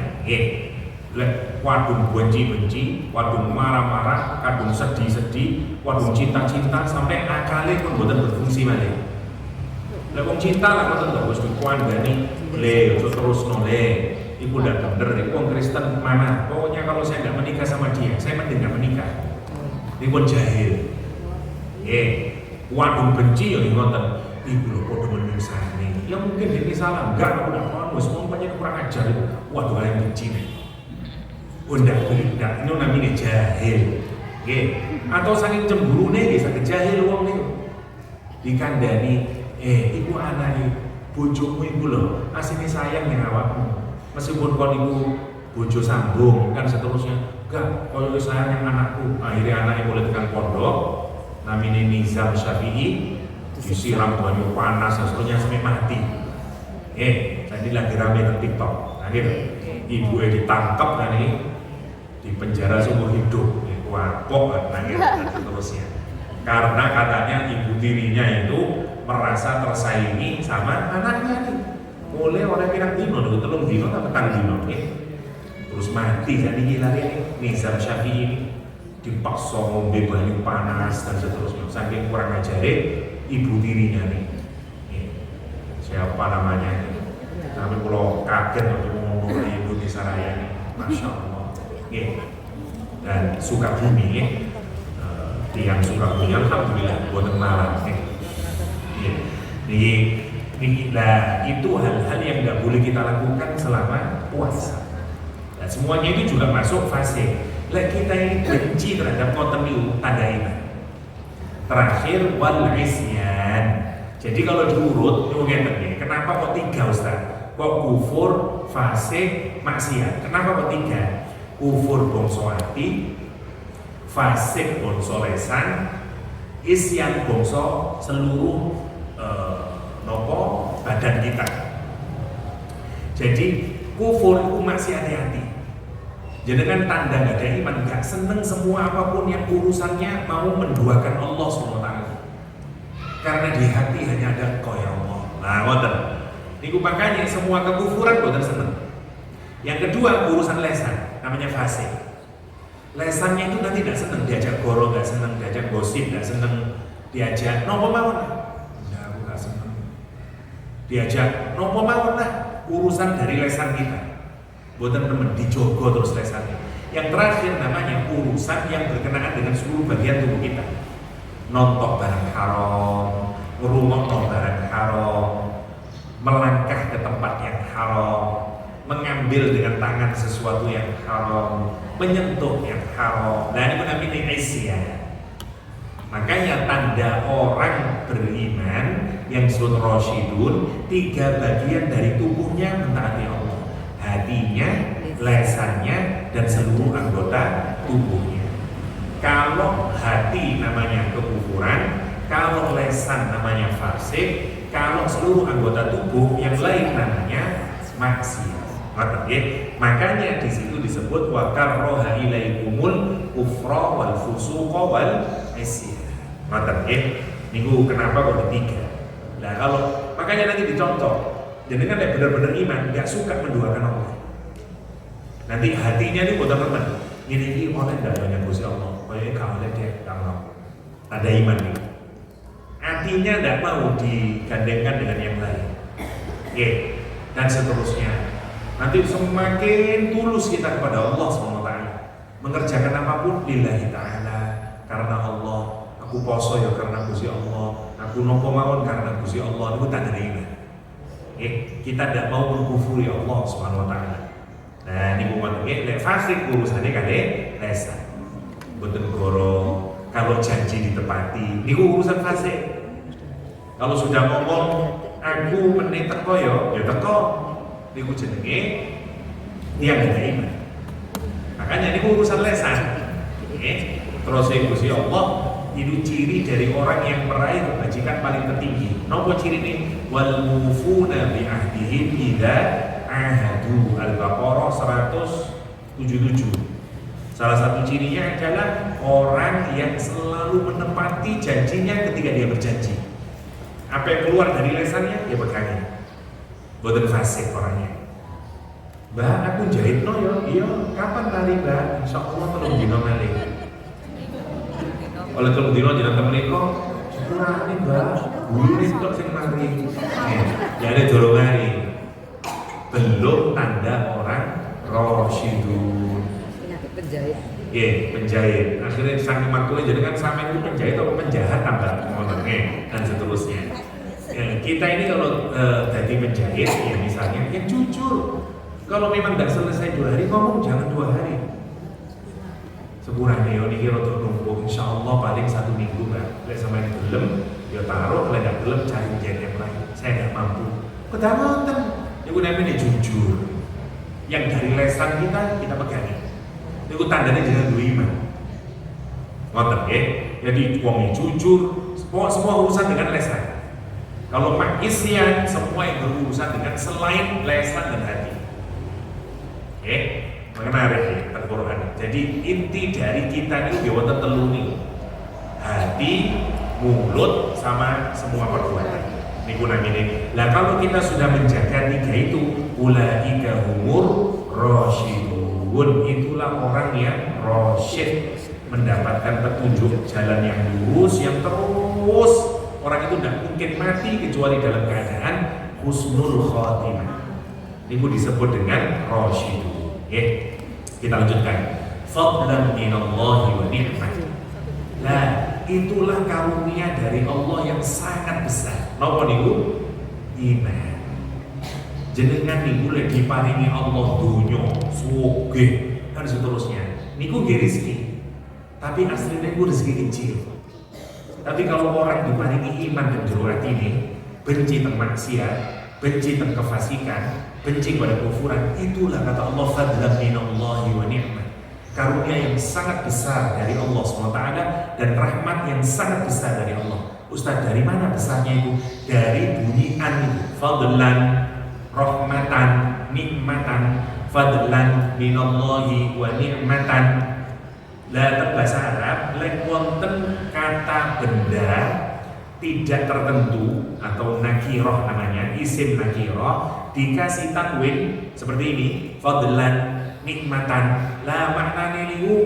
Wadung benci-benci, wadung marah-marah, kadung sedih-sedih, wadung cinta-cinta, sampai akalnya pun bukan berfungsi balik. Wong cinta lah kok nggak harus dikuandani, terus noleh. Ibu udah bener, ibu orang Kristen mana? Pokoknya kalau saya nggak menikah sama dia, saya mending nggak menikah. Ibu jahil. Wadung benci yang ngoten. Ibu lo kok demen sani. Ya mungkin ini salah, enggak aku nggak mau. Semuanya kurang ajar itu. Waduh kalian benci nih. Enggak, ini namanya jahil. Atau saking cemburu nih, saking jahil wong nih. Dikandani. Ibu anak bojomu ibu loh, asini sayang yang awakmu. Meskipun kon ibu bojo sambung kan seterusnya, enggak, kalau sayang yang anakku. Akhirnya anaknya boleh tekan pondok, namanya Nizam Syafi'i, disiram banyu panas dan seterusnya sampai mati. Tadi lagi rame di TikTok, nah gitu. Ibu ditangkap kan ini, di penjara seumur hidup, wapok nah gitu dan seterusnya. Karena katanya ibu tirinya itu merasa tersaingi sama anaknya nih. Boleh orang bilang dino, telung dino atau petang dino terus mati jadi gila nih. Nizam Syafi'i ini dipaksa ngombe banyu panas dan seterusnya. Saking kurang ajar ibu tirinya nih. Siapa namanya nih? Tapi kalau kaget waktu ngomong Indonesia Raya nih, Masya Allah. Dan Sukabumi tiang Sukabumi, alhamdulillah buat kenalan. Nah, itu hal-hal yang nggak boleh kita lakukan selama puasa. Dan semuanya itu juga masuk fase. Lah kita ini benci terhadap konten itu tanda iman. Terakhir wal isyan. Jadi kalau diurut, itu kenapa kok 3 Ustaz? Kok kufur, fasik, maksiat? Kenapa kok 3? Kufur bangsa ati, fasik bangsa lesan, isyan bangsa seluruh badan kita. Jadi kufur itu masih hati-hati. Jadi kan tanda gak ada iman, gak seneng semua apapun yang urusannya mau menduakan Allah SWT. Karena di hati hanya ada Engkau ya Allah. Nah, ngoten. Niku makanya semua kekufuran boten seneng. Yang kedua urusan lesan, namanya fasik. Lesannya itu nanti tidak senang diajak goro, nggak senang diajak gosip, nggak senang diajak nopo mawon lah. Nah, aku nggak senang diajak nopo mawon lah. Urusan dari lesan kita, buatan temen dijogo terus lesannya. Yang terakhir namanya urusan yang berkenaan dengan seluruh bagian tubuh kita. Nonton barang haram, ngerungokno barang haram, melangkah ke tempat yang haram, mengambil dengan tangan sesuatu yang haram, menyentuh yang haram. Nah ini namanya isyan. Makanya tanda orang beriman yang disebut rasyidun, 3 bagian dari tubuhnya mentaati Allah. Hatinya, lesannya, dan seluruh anggota tubuhnya. Kalau hati namanya kekufuran, kalau lesan namanya fasik, kalau seluruh anggota tubuh yang lain namanya maksiat. Makanya di situ disebut wa karroha ilaikumul kufra wal fusuqa wal isyan. Niku kenapa kok 3? Nah kalau makanya nanti dicontoh, jadi kan benar-benar iman, nggak suka menduakan Allah. Nanti hatinya nih buat teman-teman, ini oleh nggak banyak Gusti Allah, pokoknya kalau dia nggak mau. Ada iman nih. Hatinya tidak mau digandengkan dengan yang lain. Dan seterusnya. Nanti semakin tulus kita kepada Allah SWT, mengerjakan apapun lillahi ta'ala, karena Allah. Aku poso ya karena Gusti Allah, aku nopo mawon karena Gusti Allah. Itu tanda iman. Kita tidak mau mengkufuri Allah SWT. Nah ini bukan lek fasik urusannya kali lesan. Boten goro, kalau janji ditepati, ini urusan fasik. Kalau sudah ngomong aku menit teko ya teko. Niku jenenge yang ada iman. Makanya niku urusan lesan. Terus Gusti Allah itu ciri dari orang yang meraih kebajikan paling tertinggi. Nopo ciri ini? Wal mufuna bi ahdihim idza ahadu. Al-Baqarah 177. Salah satu cirinya adalah orang yang selalu menepati janjinya ketika dia berjanji. Apa yang keluar dari lesannya dia pegangin. Boten fasik orangnya. Mbak, aku jahit no yo. Iya, kapan tadi Mbak? Insya Allah telung dino malih. Oleh telung dino jeneng temeniko, sepurane Mbak, gurune tok sing mari. Ya ada dorongane. Belum tanda orang rasyidun. Penjahit. Penjahit. Akhirnya sang makhluk jenengan sampean itu penjahit atau penjahat tambah ngomongnya dan seterusnya. Kita ini kalau jadi penjahit, ya misalnya, yang jujur. Kalau memang tidak selesai 2 hari, ngomong jangan 2 hari. Sepurane yo niki rada numpuk, insyaallah paling 1 minggu Mbak. Lek sampeyan gelem, ya taruh, lek gak gelem cari penjahit yang lain. Saya nggak mampu. Kedamoten, niku namanya jujur. Yang dari lesan kita pegangin. Niku tandanya jangan duwe iman. Ngoten nggih. Jadi wong jujur, semua urusan dengan lesan. Kalau maksiat semua yang berurusan dengan selain lesan dan hati. Menarik ya Al-Quran. Jadi inti dari kita ini wonten 3 nih. Hati, mulut, sama semua perbuatan. Niku namine. Lah kalau kita sudah menjaga 3 itu, ulaika humur rasyidun. Itulah orang yang rasyid, mendapatkan petunjuk jalan yang lurus, yang terus. Orang itu tidak mungkin mati kecuali dalam keadaan husnul khotimah. Ini disebut dengan rasyidun. Kita lanjutkan. Fadlan minallahi wa ni'mah. Nah, itulah karunia dari Allah yang sangat besar. Napa niku? Iman. Jenengan niku lek diparingi Allah dunya, sugih, dan seterusnya. Niku nggih rezeki. Tapi aslinya niku rezeki kecil. Tapi kalau orang diparingi iman dan jero atine, benci teng maksiat, benci teng kefasikan, benci pada kufuran, itulah kata Allah fadlan minallahi wa ni'mah. Karunia yang sangat besar dari Allah SWT dan rahmat yang sangat besar dari Allah. Ustaz, dari mana besarnya itu? Dari bunyi an, fadlan, rahmatan, nikmatan, fadlan minallahi wa ni'matan. Lah bahasa Arab lek wonten kata benda tidak tertentu atau nakirah namanya, isim nakirah dikasih tanwin seperti ini, fadlan, nikmatan. Lah maknanya niku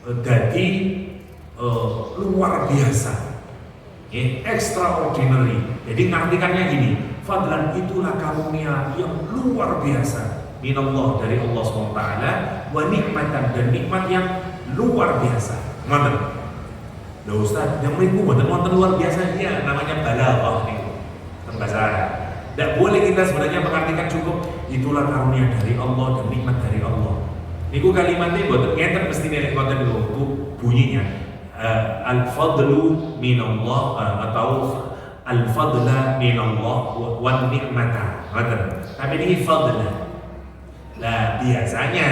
Dadi luar biasa, extraordinary. Jadi ngartikannya gini, fadlan itulah karunia yang luar biasa minallah dari Allah SWT, wa nikmatan dan nikmat yang luar biasa. Ngoten. Lah Ustaz, yang mriku mboten wonten luar biasa dia, namanya balaghah niku. Bahasa Arab. Tidak boleh kita sebenarnya mengartikan cukup itulah karunia dari Allah dan nikmat dari Allah. Niku kalimatnya mboten ngeten mesti nek ngoten niku bunyinya. Al-fadlu minallah atau al-fadla minallah wa nikmata. Ngoten. Tapi ini fadla. Lah biasanya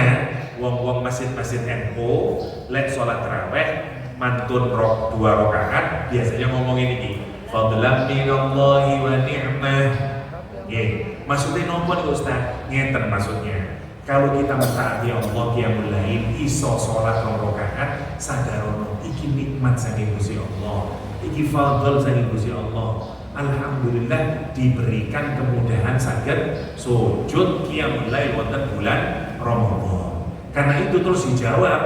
wong-wong masjid-masjid NU lek salat tarawih mantun 2 rakaat biasanya ngomong ini fadlan minallahi wa ni'mah. Nggih, maksudnya nopo nih Ustaz? Ngeten maksudnya. Kalau kita mentaati Allah qiyamul lail iso salat 2 rakaat sadarono iki nikmat saking Gusti Allah. Iki fadl saking Gusti Allah. Alhamdulillah diberikan kemudahan saged sujud qiyamul lail wonten bulan Ramadan. Karena itu terus dijawab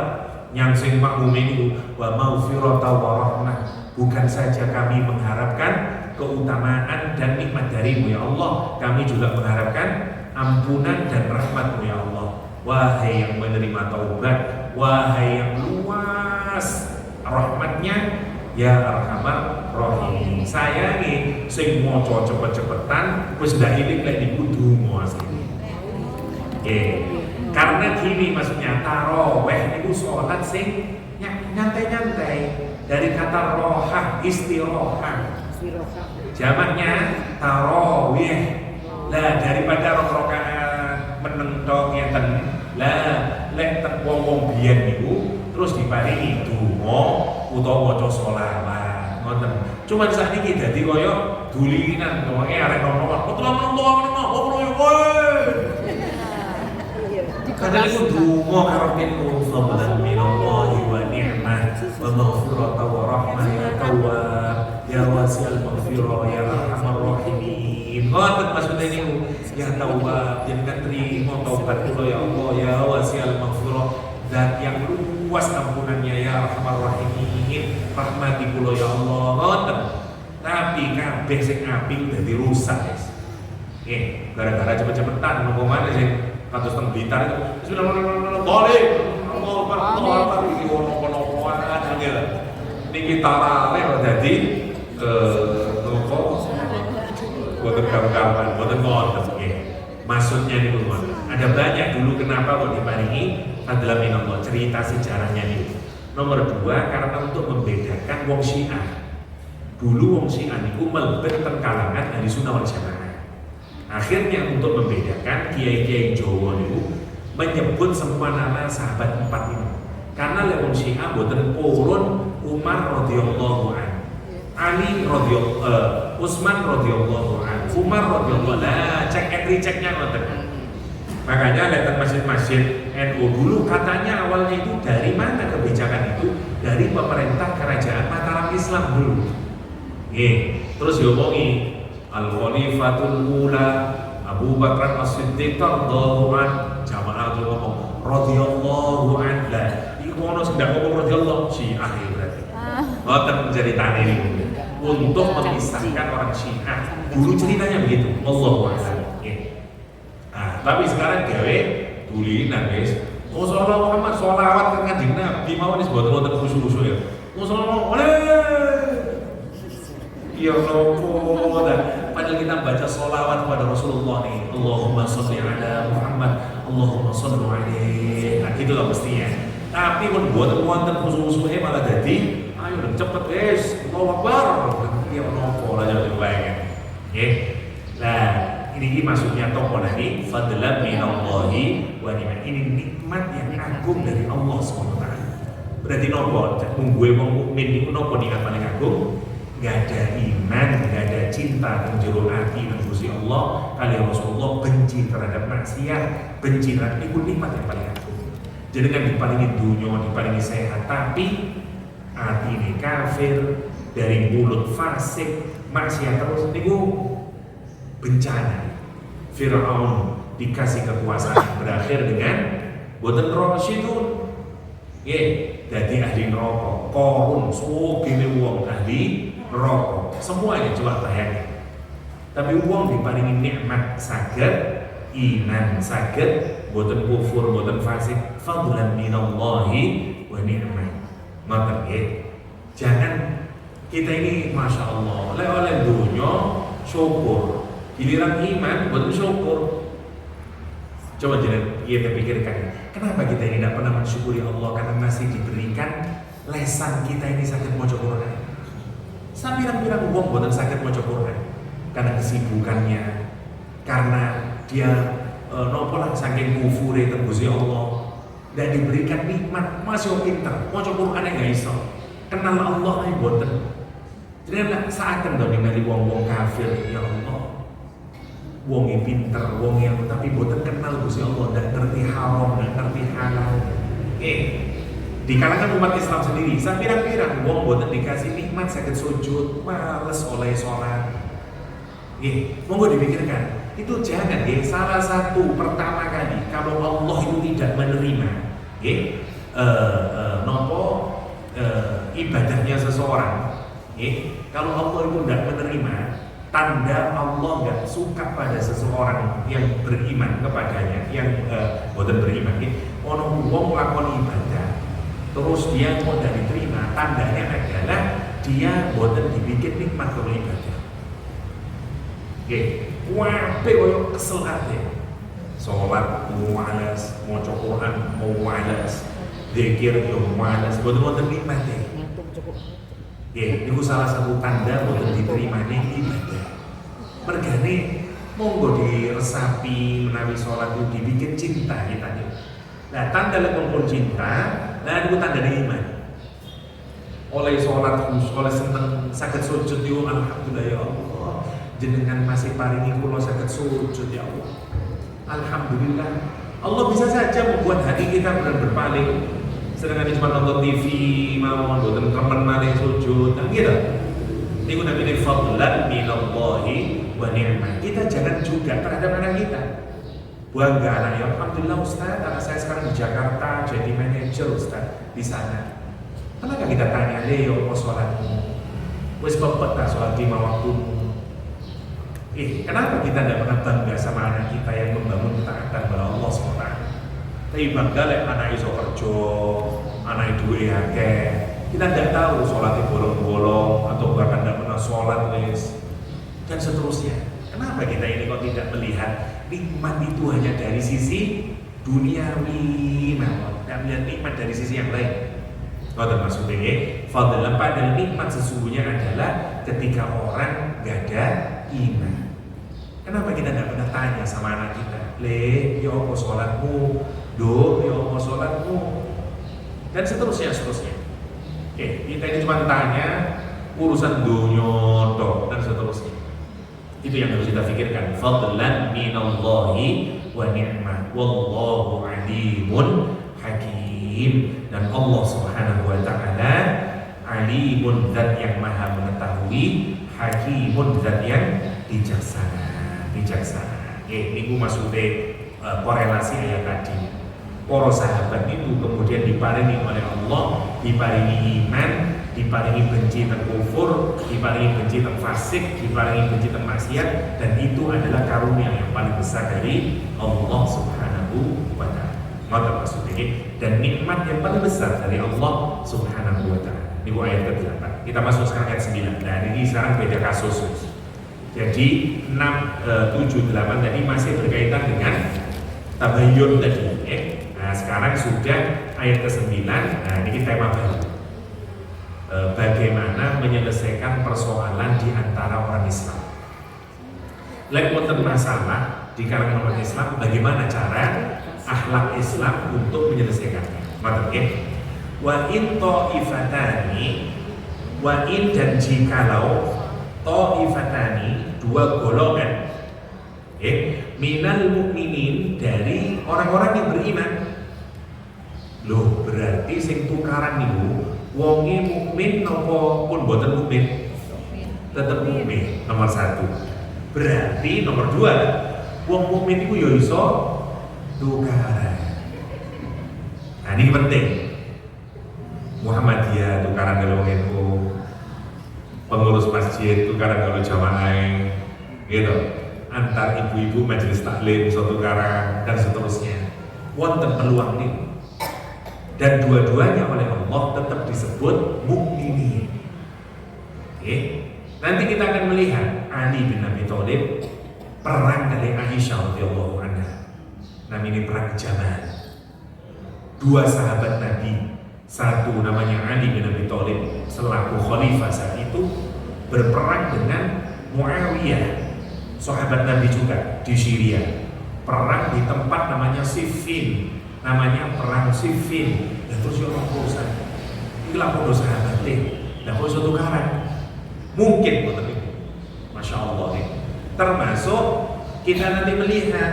yang sing makmum itu wa maghfirata wa rahmah. Bukan saja kami mengharapkan keutamaan dan nikmat darimu ya Allah, kami juga mengharapkan ampunan dan rahmatmu ya Allah. Wahai yang menerima taubat, wahai yang luas rahmatnya, ya arhamar rahim. Saya nih sing maca cepet-cepetan wis ndak iling lek niku donga asline. Karena gini maksudnya tarawih niku salat sing nyantai-nyantai. Dari kata rohah, istirahat. Jamaknya tarawih. Lah daripada rakaat meneng tok ngeten. Lah lek tek wong-wong biyen niku terus diparingi donga utawa maca selawat. Ngoten. Cuman sakniki dadi kaya dulinan wonge arek nomor. Kadang itu donga karo niku fadlan minallahi wa ni'mah wa maghfirata wa rahmah ya tawwab ya wasi'al maghfirah ya arhamar rahimin. Ngoten maksudnya niku ya tawwab jenengan trimo taubat kula ya Allah ya wasi'al maghfirah zat yang luas ampunannya ya arhamar rahimin. Rahmati kula ya Allah. Ngoten. Tapi kabeh sing apik dadi rusak, guys. Gara-gara cepet-cepetan nopo maneh sing kados teng Blitar itu sudah boleh Allah Akbar iki ono-ono angel niki tarawih dadi nopo boten karuan boten ngoten nggih maksudnya niku ada banyak dulu kenapa kok diparingi fadlan minallah cerita sejarahnya niku. Nomor 2 karena untuk membedakan wong Syiah. Dulu wong Syiah niku mlebet teng kalangan Ahlussunnah wal Jamaah. Akhirnya untuk membedakan kiai-kiai Jawa itu menyebut semua nama sahabat 4 ini. Karena lewat Syiah boten purun Umar radhiyallahu anhu, Ali radhiyallahu Utsman radhiyallahu anhu, Umar radhiyallahu lah cek entry ceknya ngoten. Makanya lihat masjid-masjid NU dulu katanya awalnya itu dari mana kebijakan itu? Dari pemerintah kerajaan Mataram Islam dulu. Terus diomongi Al-Khalifatul Ula Abu Bakar As-Siddiq radhiyallahu anhu, jamaah itu ngomong radhiyallahu anhu. Lah iki ono sing ndak ngomong radhiyallahu Syiah berarti. Ngoten ceritane ini untuk memisahkan orang Syiah. Dulu ceritanya begitu. Wallahu a'lam. Tapi sekarang gawe tulinan, guys. Sallallahu Muhammad sholawat kan Kanjeng Nabi mawon wis boten-boten khusyuk-khusyuk ya. Sallallahu ya nopo padahal kita baca sholawat kepada Rasulullah nih, Allahumma sholli ala Muhammad, Allahumma sholli alaihi. Nah gitu lah mestinya. Tapi pun buat wonten khusus-khususnya malah jadi ayo cepet guys, Allahu Akbar. Ya nopo lah jangan dibayangin. Nah ini maksudnya tokoh lagi fadlan minallahi wa ni'mah. Ini nikmat yang agung dari Allah SWT. Berarti nopo mungguhe wong mukmin niku nopo nikmat paling agung? Gak ada iman, gak ada cinta dan jero hati dan Gusti Allah kali Rasulullah benci terhadap maksiat, benci terhadap itu nikmat yang paling agung. Jadi kan diparingi dunia, diparingi sehat, tapi hati ini kafir, dari mulut fasik, maksiat terus niku bencana. Fir'aun dikasih kekuasaan berakhir dengan boten rasyidun. Jadi ahli neraka, korun, sugih wong ahli neraka. Semuanya coba bayangkan. Tapi wong diparingi nikmat saged iman, saged boten kufur, boten fasik, fadlan minallahi wa ni'mah. Maka jangan kita ini masya Allah oleh dunia syukur, giliran iman boten syukur. Coba jangan kita pikirkan, kenapa kita ini tidak pernah mensyukuri Allah karena masih diberikan lesan kita ini sakit maca Quran. Sapirang-pirang wong boten sakit maca Quran karena kesibukannya, karena dia nopo lah saking kufure tembusi Allah, dan diberikan nikmat masih pinter maca Quran enggak iso. Kenal Allah ae boten. Jadi nek saken to ningali wong-wong kafir, ya Allah. Wong yang pinter, wong yang tapi boten kenal Gusti Allah, dan ngerti haram, dan ngerti halal. Di kalangan umat Islam sendiri, sapirang-pirang wong boten dikasih nikmat saged sujud, males oleh sholat. Monggo dipikirkan, itu jangan salah satu pertama kali kalau Allah itu tidak menerima ibadahnya seseorang, kalau Allah itu tidak menerima, tanda Allah nggak suka pada seseorang yang beriman kepadanya, yang boten beriman. Ono wong lakon ibadah terus dia mau tidak diterima, tandanya adalah dia boten dibikin nikmat kalau ibadah. Wape koyo kesel ate. Salat mualas, maca Quran mualas, zikir yo mualas, boten nikmat e. Itu salah satu tanda boten diterimane ibadah. Mergane monggo diresapi menawi salat itu dibikin cinta kita. Nah, tanda lekong cinta, nah itu tanda iman. Oleh salat khusus, oleh seneng saged sujud yo alhamdulillah ya Allah. Jenengan masih paringi kula saged sujud ya Allah. Alhamdulillah. Allah bisa saja membuat hati kita benar berpaling. Sedangkan cuma nonton TV, mau boten remen malih sujud, kan gitu. Niku namanya fadlan minallahi wa ni'mah. Kita jangan juga terhadap anak kita. Bangga anak ya, alhamdulillah Ustaz, anak saya sekarang di Jakarta jadi manajer Ustaz di sana. Kenapa kita tanya, Leo, apa sholatmu? Wis pepet tak sholat 5 waktumu? Kenapa kita tidak pernah bangga sama anak kita yang membangun ketaatan kepada Allah SWT? Tapi bangga lek anak iso kerja, anak duwe akeh. Kita tidak tahu sholatnya bolong-bolong atau bahkan tidak pernah sholat dan seterusnya. Kenapa kita ini kok tidak melihat nikmat itu hanya dari sisi duniawi, tidak melihat nikmat dari sisi yang lain? Kalau maksudnya, fadlan padahal nikmat sesungguhnya adalah ketika orang gak ada iman. Kenapa kita tidak pernah tanya sama anak kita, Le, ya apa sholatmu? Do, ya apa sholatmu? Dan seterusnya. Kita ini cuma tanya urusan dunia dan seterusnya. Itu yang harus kita pikirkan. Fadlan minallahi wa ni'mah. Wallahu alimun hakim. Dan Allah Subhanahu wa ta'ala alimun, zat yang maha mengetahui, hakimun, zat yang bijaksana. Ini maksudnya korelasi ayat tadi. Para sahabat itu kemudian diparingi oleh Allah, diparingi iman, diparingi benci tentang kufur, diparingi benci tentang fasik, diparingi benci tentang maksiat, dan itu adalah karunia yang paling besar dari Allah Subhanahu wa ta'ala. Maka maksudnya, dan nikmat yang paling besar dari Allah Subhanahu wa ta'ala. Ini ayat ke-8. Kita masuk sekarang ayat 9. Nah, ini sekarang beda kasus. Jadi 6, 7, 8 tadi masih berkaitan dengan tabayyun tadi. Nah, sekarang sudah ayat ke-9. Nah, ini tema baru. Bagaimana menyelesaikan persoalan di antara orang Islam. Lek wonten masalah di kalangan umat Islam, bagaimana cara akhlak Islam untuk menyelesaikannya. Maksudnya, wa in ta'ifatani, wa in dan jikalau ta'ifatani, dua golongan minal mukminin, dari orang-orang yang beriman. Loh, berarti sing tukaran niku wonge mukmin napa pun boten mukmin? Tetep mukmin, nomor 1. Berarti nomor 2, wong mukmin iku ya iso tukaran. Nah, ini penting. Muhammadiyah tukaran kalau NU, pengurus masjid tukaran kalau jamaah, gitu. Antar ibu-ibu majelis taklim tukaran dan seterusnya. Wonten peluang ini. Dan dua-duanya oleh Allah tetap disebut mukminin. Oke. Nanti kita akan melihat Ali bin Abi Thalib perang dari Aisyah radhiyallahu anha. Namanya perang Jamal. Dua sahabat Nabi, satu namanya Ali bin Abi Thalib selaku khalifah saat itu berperang dengan Muawiyah, sahabat Nabi juga di Syria. Perang di tempat namanya Siffin, namanya perang Siffin. Dan terus orang bosan, inilah bodoh sahabat deh. Dan kok suatu tukaran, mungkin betul itu, masya Allah nih. Termasuk kita nanti melihat,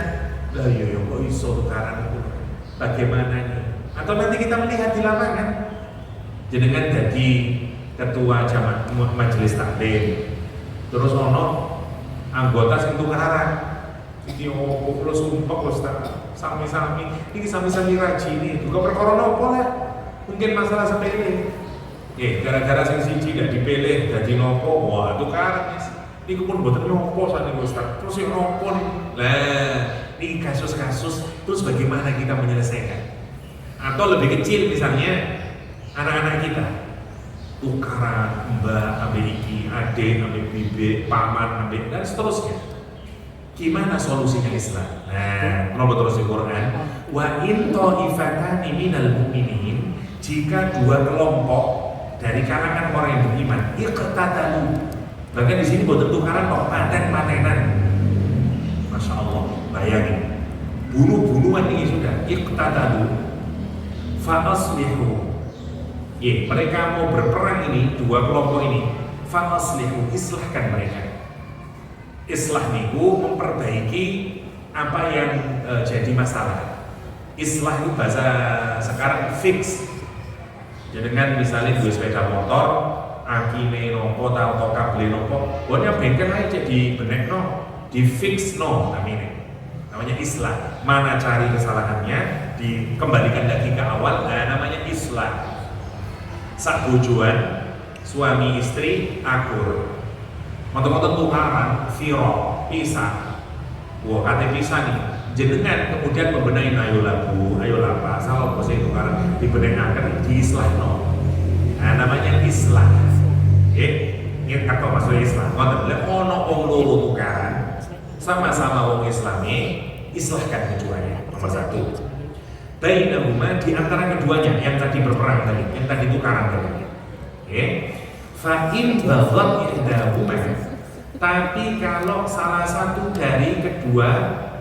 lah yo kok iso tukaran itu, bagaimana nih? Atau nanti kita melihat di lapangan, jenengan jadi ketua jamaah majelis taklim, terus ono anggota sing tukaran. Iki opo kula sumpah Ustaz, sami-sami iki sami-sami raji ini juga perkara nopo lah. Mungkin masalah sepele. Gara-gara sing siji gak dipilih dadi nopo, wah tukaran niku pun mboten nopo sakniki Ustaz. Terus yo nopo nih. Lah, ini kasus-kasus terus bagaimana kita menyelesaikan? Atau lebih kecil misalnya anak-anak kita tukaran mbak ambil iki, adik ambil bibi, paman ambil dan seterusnya. Gimana solusinya Islam? Nah, kalau terus di Quran, wa in ta'ifatani minal mu'minin, jika dua kelompok dari kalangan orang yang beriman iqtatalu, bahkan di sini buat tukaran kok paten-patenan. Masya Allah, bayangin bunuh-bunuhan ini sudah iqtatalu fa aslihu. Mereka mau berperang ini, dua kelompok ini, fa aslihu, islahkan mereka. Islah niku memperbaiki apa yang jadi masalah. Islah itu bahasa sekarang fix. Jadi dengan misalnya dua sepeda motor, akine nopo, atau kabel nopo, pokoknya bengkel aja jadi benek no, di fix no namanya islah. Mana cari kesalahannya, dikembalikan lagi ke awal, namanya islah. Sak bojoan, suami istri akur. Motor-motor tukaran, firok, pisah. Wah, kata pisah nih. Jenengan kemudian membenahi ayo labu, ayo lapa, salah apa sih tukaran dibenahaken diislah no. Nah, namanya islah. Ini apa maksudnya islah? Ngoten lek ono wong loro tukaran, sama-sama wong Islami, islahkan keduanya. Nomor satu. Bainahuma, di antara keduanya yang tadi berperang tadi, yang tadi tukaran tadi. Fa'in baghat ihdahuma, tapi kalau salah satu dari kedua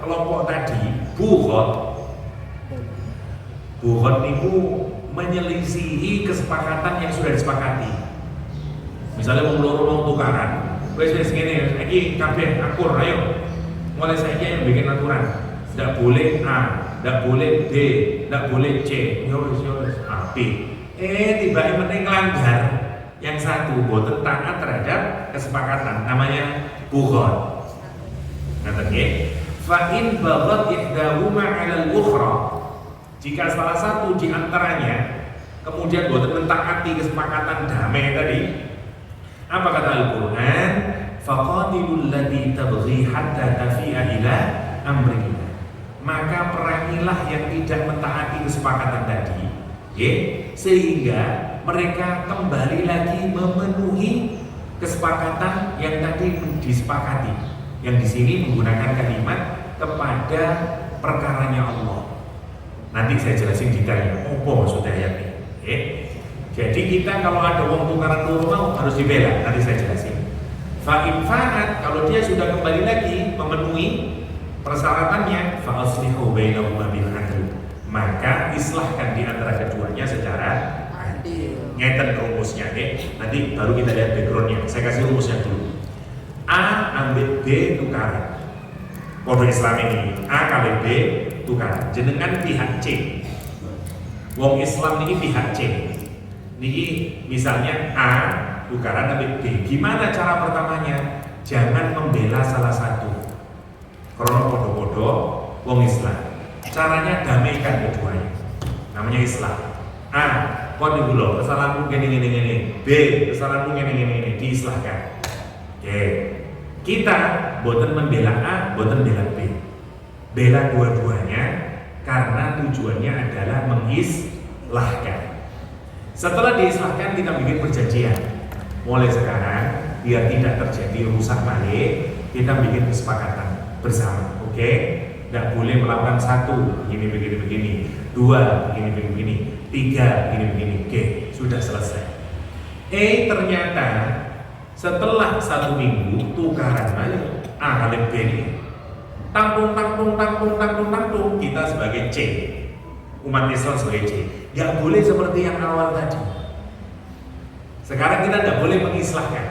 kelompok tadi bughat itu menyelisihi kesepakatan yang sudah disepakati. Misalnya wong loro mau tukaran, wis ngene iki kabeh akur, ayo mulai saja yang bikin aturan. Tidak boleh A, tidak boleh B, tidak boleh C, yo A, B. Tiba-tiba ngelanggar yang satu, boten taat terhadap kesepakatan, namanya bughat. Katanya, fa in baghat ihdahuma 'ala al-ukhra, jika salah satu di antaranya kemudian boten mentaati kesepakatan damai tadi, apa kata Al-Qur'an? Faqatilul lati tabghi hatta tafi'a ila amrillah. Maka perangilah yang tidak mentaati kesepakatan tadi, sehingga mereka kembali lagi memenuhi kesepakatan yang tadi disepakati. Yang di sini menggunakan kalimat kepada perkaranya Allah. Nanti saya jelasin detailnya. Apa maksudnya ayat ini? Jadi kita kalau ada wong tukaran loro mau harus dibela. Nanti saya jelasin. Fa'in fa'at, kalau dia sudah kembali lagi memenuhi persyaratannya, fa aslihu bainahuma bil 'adl, maka islahkan di antara keduanya secara ngeten rumusnya nanti baru kita lihat backgroundnya. Saya kasih rumusnya dulu. A ambil B tukaran, kode Islam ini A kali B tukaran, jenengan pihak C, wong Islam ini pihak C. Niki misalnya A tukaran ambil B. Gimana cara pertamanya? Jangan membela salah satu, karena podo-podo wong Islam. Caranya damaikan keduanya, namanya Islam. A kon iku lho kesalahanmu ngene. B, kesalahanmu ngene. Diislahkan. Oke. Kita boten membela A, boten bela B. Bela dua-duanya karena tujuannya adalah mengislahkan. Setelah diislahkan kita bikin perjanjian. Mulai sekarang biar tidak terjadi rusak balik, kita bikin kesepakatan bersama. Oke? Nggak boleh melakukan 1 begini, 2 begini, 3 begini. Oke, sudah selesai. Ternyata setelah 1 minggu tukaran balik A kali B ini tangtung, kita sebagai C, umat Islam sebagai C, nggak boleh seperti yang awal tadi. Sekarang kita nggak boleh mengislahkan,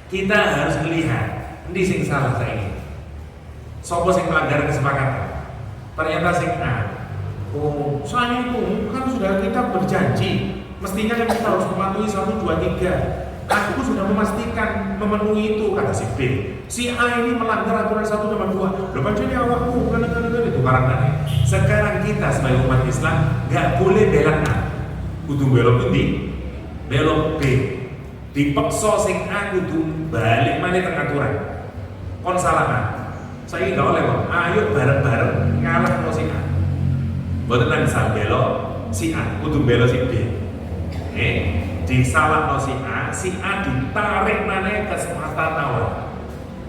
kita harus melihat ini sing salah saya ini, sopo sing melanggar kesepakatan. Ternyata sing A, oh soalnya itu kan sudah kita berjanji, mestinya kan kita harus mematuhi 1, 2, 3. Aku sudah memastikan memenuhi itu, kata si B. Si A ini melanggar aturan 1 dan 2. Loh pancene awakmu kan itu karena. Sekarang kita sebagai umat Islam nggak boleh bela A, kudu belok pundi, belok B. Dipeksa sing A kudu balik mana teng aturan. Kon salah A. Saya nggak oleh kok. Ayo bareng-bareng ngalah no si A. Boten nang bisa belok si A, kudu belok si B. Disalah no si A ditarik mana kesepakatan awal.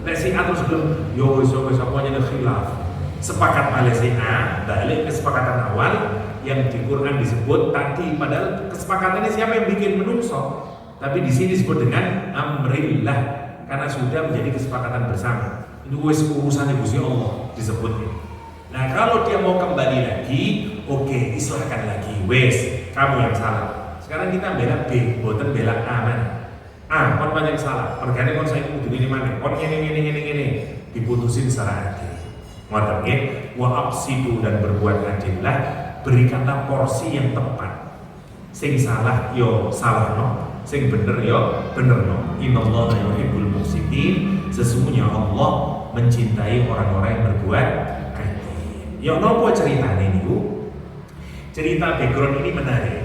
Nek si A terus belum, yo wis apa nyene khilaf. Sepakat balik si A, balik kesepakatan awal yang di Quran disebut tadi, padahal kesepakatan ini siapa yang bikin menungso? Tapi di sini disebut dengan amrillah karena sudah menjadi kesepakatan bersama. Ini wis urusan Gusti Allah disebutnya. Nah, kalau dia mau kembali lagi, oke, islahkan lagi. Wes, kamu yang salah. Sekarang kita bela B, boten bela A mana? A, kon banyak salah. Pergane kon saya kudu ini mana? Kon ngene. Diputusin secara adil. Ngoten nggih, wa aqsidu dan berbuat adillah, berikanlah porsi yang tepat. Sing salah yo salahno, sing bener yo benerno. Innallaha yuhibbul muqsitin. Sesungguhnya Allah mencintai orang-orang yang berbuat adil. Yo nopo ceritane niku? Cerita background ini menarik.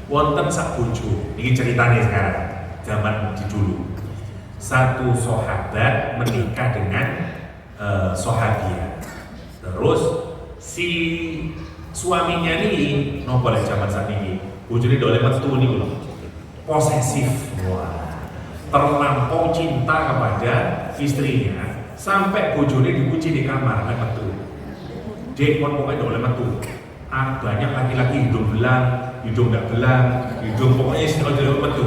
Wonten sak bojo, ini ceritanya sekarang, zaman di dulu. Satu sahabat menikah dengan sahabiah. Terus si suaminya ini nopo lek zaman sakniki, bojone dole metu niku lho. Posesif. Wah. Terlampau cinta kepada istrinya sampai bojone dikunci di kamar nek metu. Dek kon pokoke dole metu. Banyak laki-laki hidung belang, hidung nggak belang, hidung pokoknya istilah dole metu.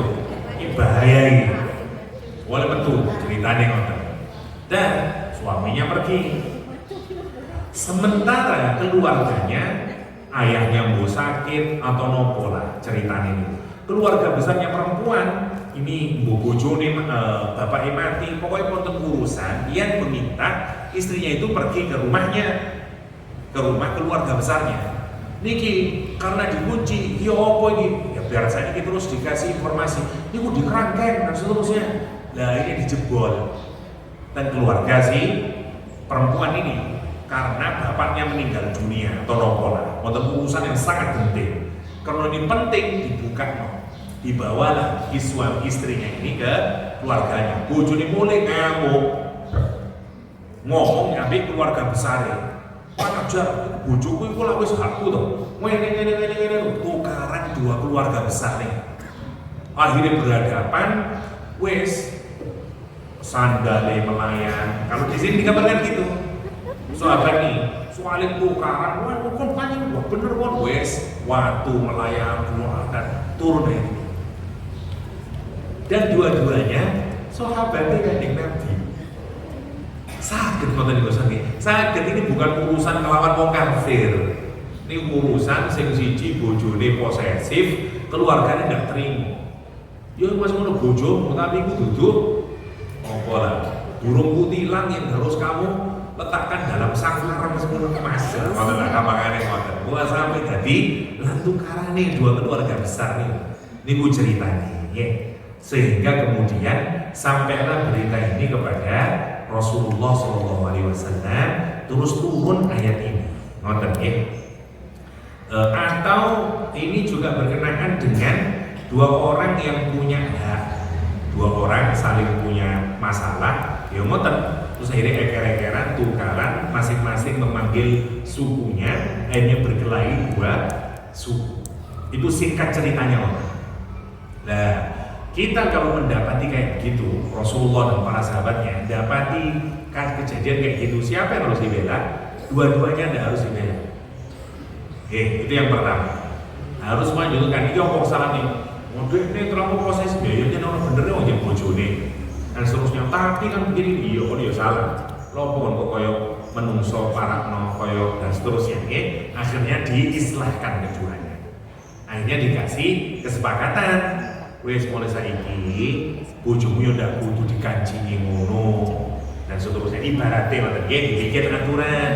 Ini bahaya ini. Boleh metu ceritanya ngoten. Dan suaminya pergi. Sementara keluarganya, ayahnya mau sakit atau nopo lah ceritanya ini. Keluarga besarnya perempuan, ini bu bojone bapaknya mati, pokoknya wonten urusan, dia meminta istrinya itu pergi ke rumahnya, ke rumah keluarga besarnya. Niki karena dikunci, ya apa ini? Ya biar saya ini terus dikasih informasi, ini mau dikerangkeng dan seterusnya. Lah ini dijebol. Dan keluarga si perempuan ini karena bapaknya meninggal dunia atau nopola, untuk urusan yang sangat penting. Karena ini penting dibuka, dibawalah suami istrinya ini ke keluarganya. Bojone mulai ngamuk, ngomong ambil keluarga besar. Pak ajar, bojoku itu lah wis aku tuh. Ngene tukaran dua keluarga besar nih. Akhirnya berhadapan, wes sandale melayang. Kalau di sini dikabarkan gitu. Sahabat nih, soalnya tukaran, wah kon panjang, wah bener kon wes waktu melayang keluar dan turun dari itu. Dan dua-duanya sahabatnya Kanjeng Nabi. Saged ngoten niku sakit. Saged ini bukan urusan ngelawan wong kafir. Ini urusan sing siji bojone posesif, keluargane ndak terima. Yo wis ngono bojomu tapi iku duduk apa lah. Burung kutilang yang harus kamu letakkan dalam sangkar sepuluh emas. Ngoten lah gampangane ngoten. Gua sampai dadi lan tukarane dua keluarga besar niku ceritane nggih. Sehingga kemudian sampailah berita ini kepada Rasulullah SAW, terus turun ayat ini. Ngoten nggih. Atau ini juga berkenaan dengan dua orang yang punya hak, dua orang saling punya masalah, ya ngoten. Terus akhirnya eker-ekeran, tukaran, masing-masing memanggil sukunya, akhirnya berkelahi dua suku. Itu singkat ceritanya, Om. Nah, kita kalau mendapati kayak gitu, Rasulullah dan para sahabatnya dapati kejadian kayak gitu, siapa yang harus dibela? Dua-duanya tidak harus dibela. Itu yang pertama. Harus menunjukkan ini kok salah nih. Waduh, ini terlalu proses biayanya orang benernya wong yang bojone. Dan seterusnya, tapi kan begini, iya salah. Lopo kok koyo menungso parakno koyo dan seterusnya. Akhirnya diislahkan keduanya. Akhirnya dikasih kesepakatan. Wes mulai saiki bojomu yo ndak kudu dikancingi ngono dan seterusnya. Ibaratnya ngoten nggih, dibikin aturan.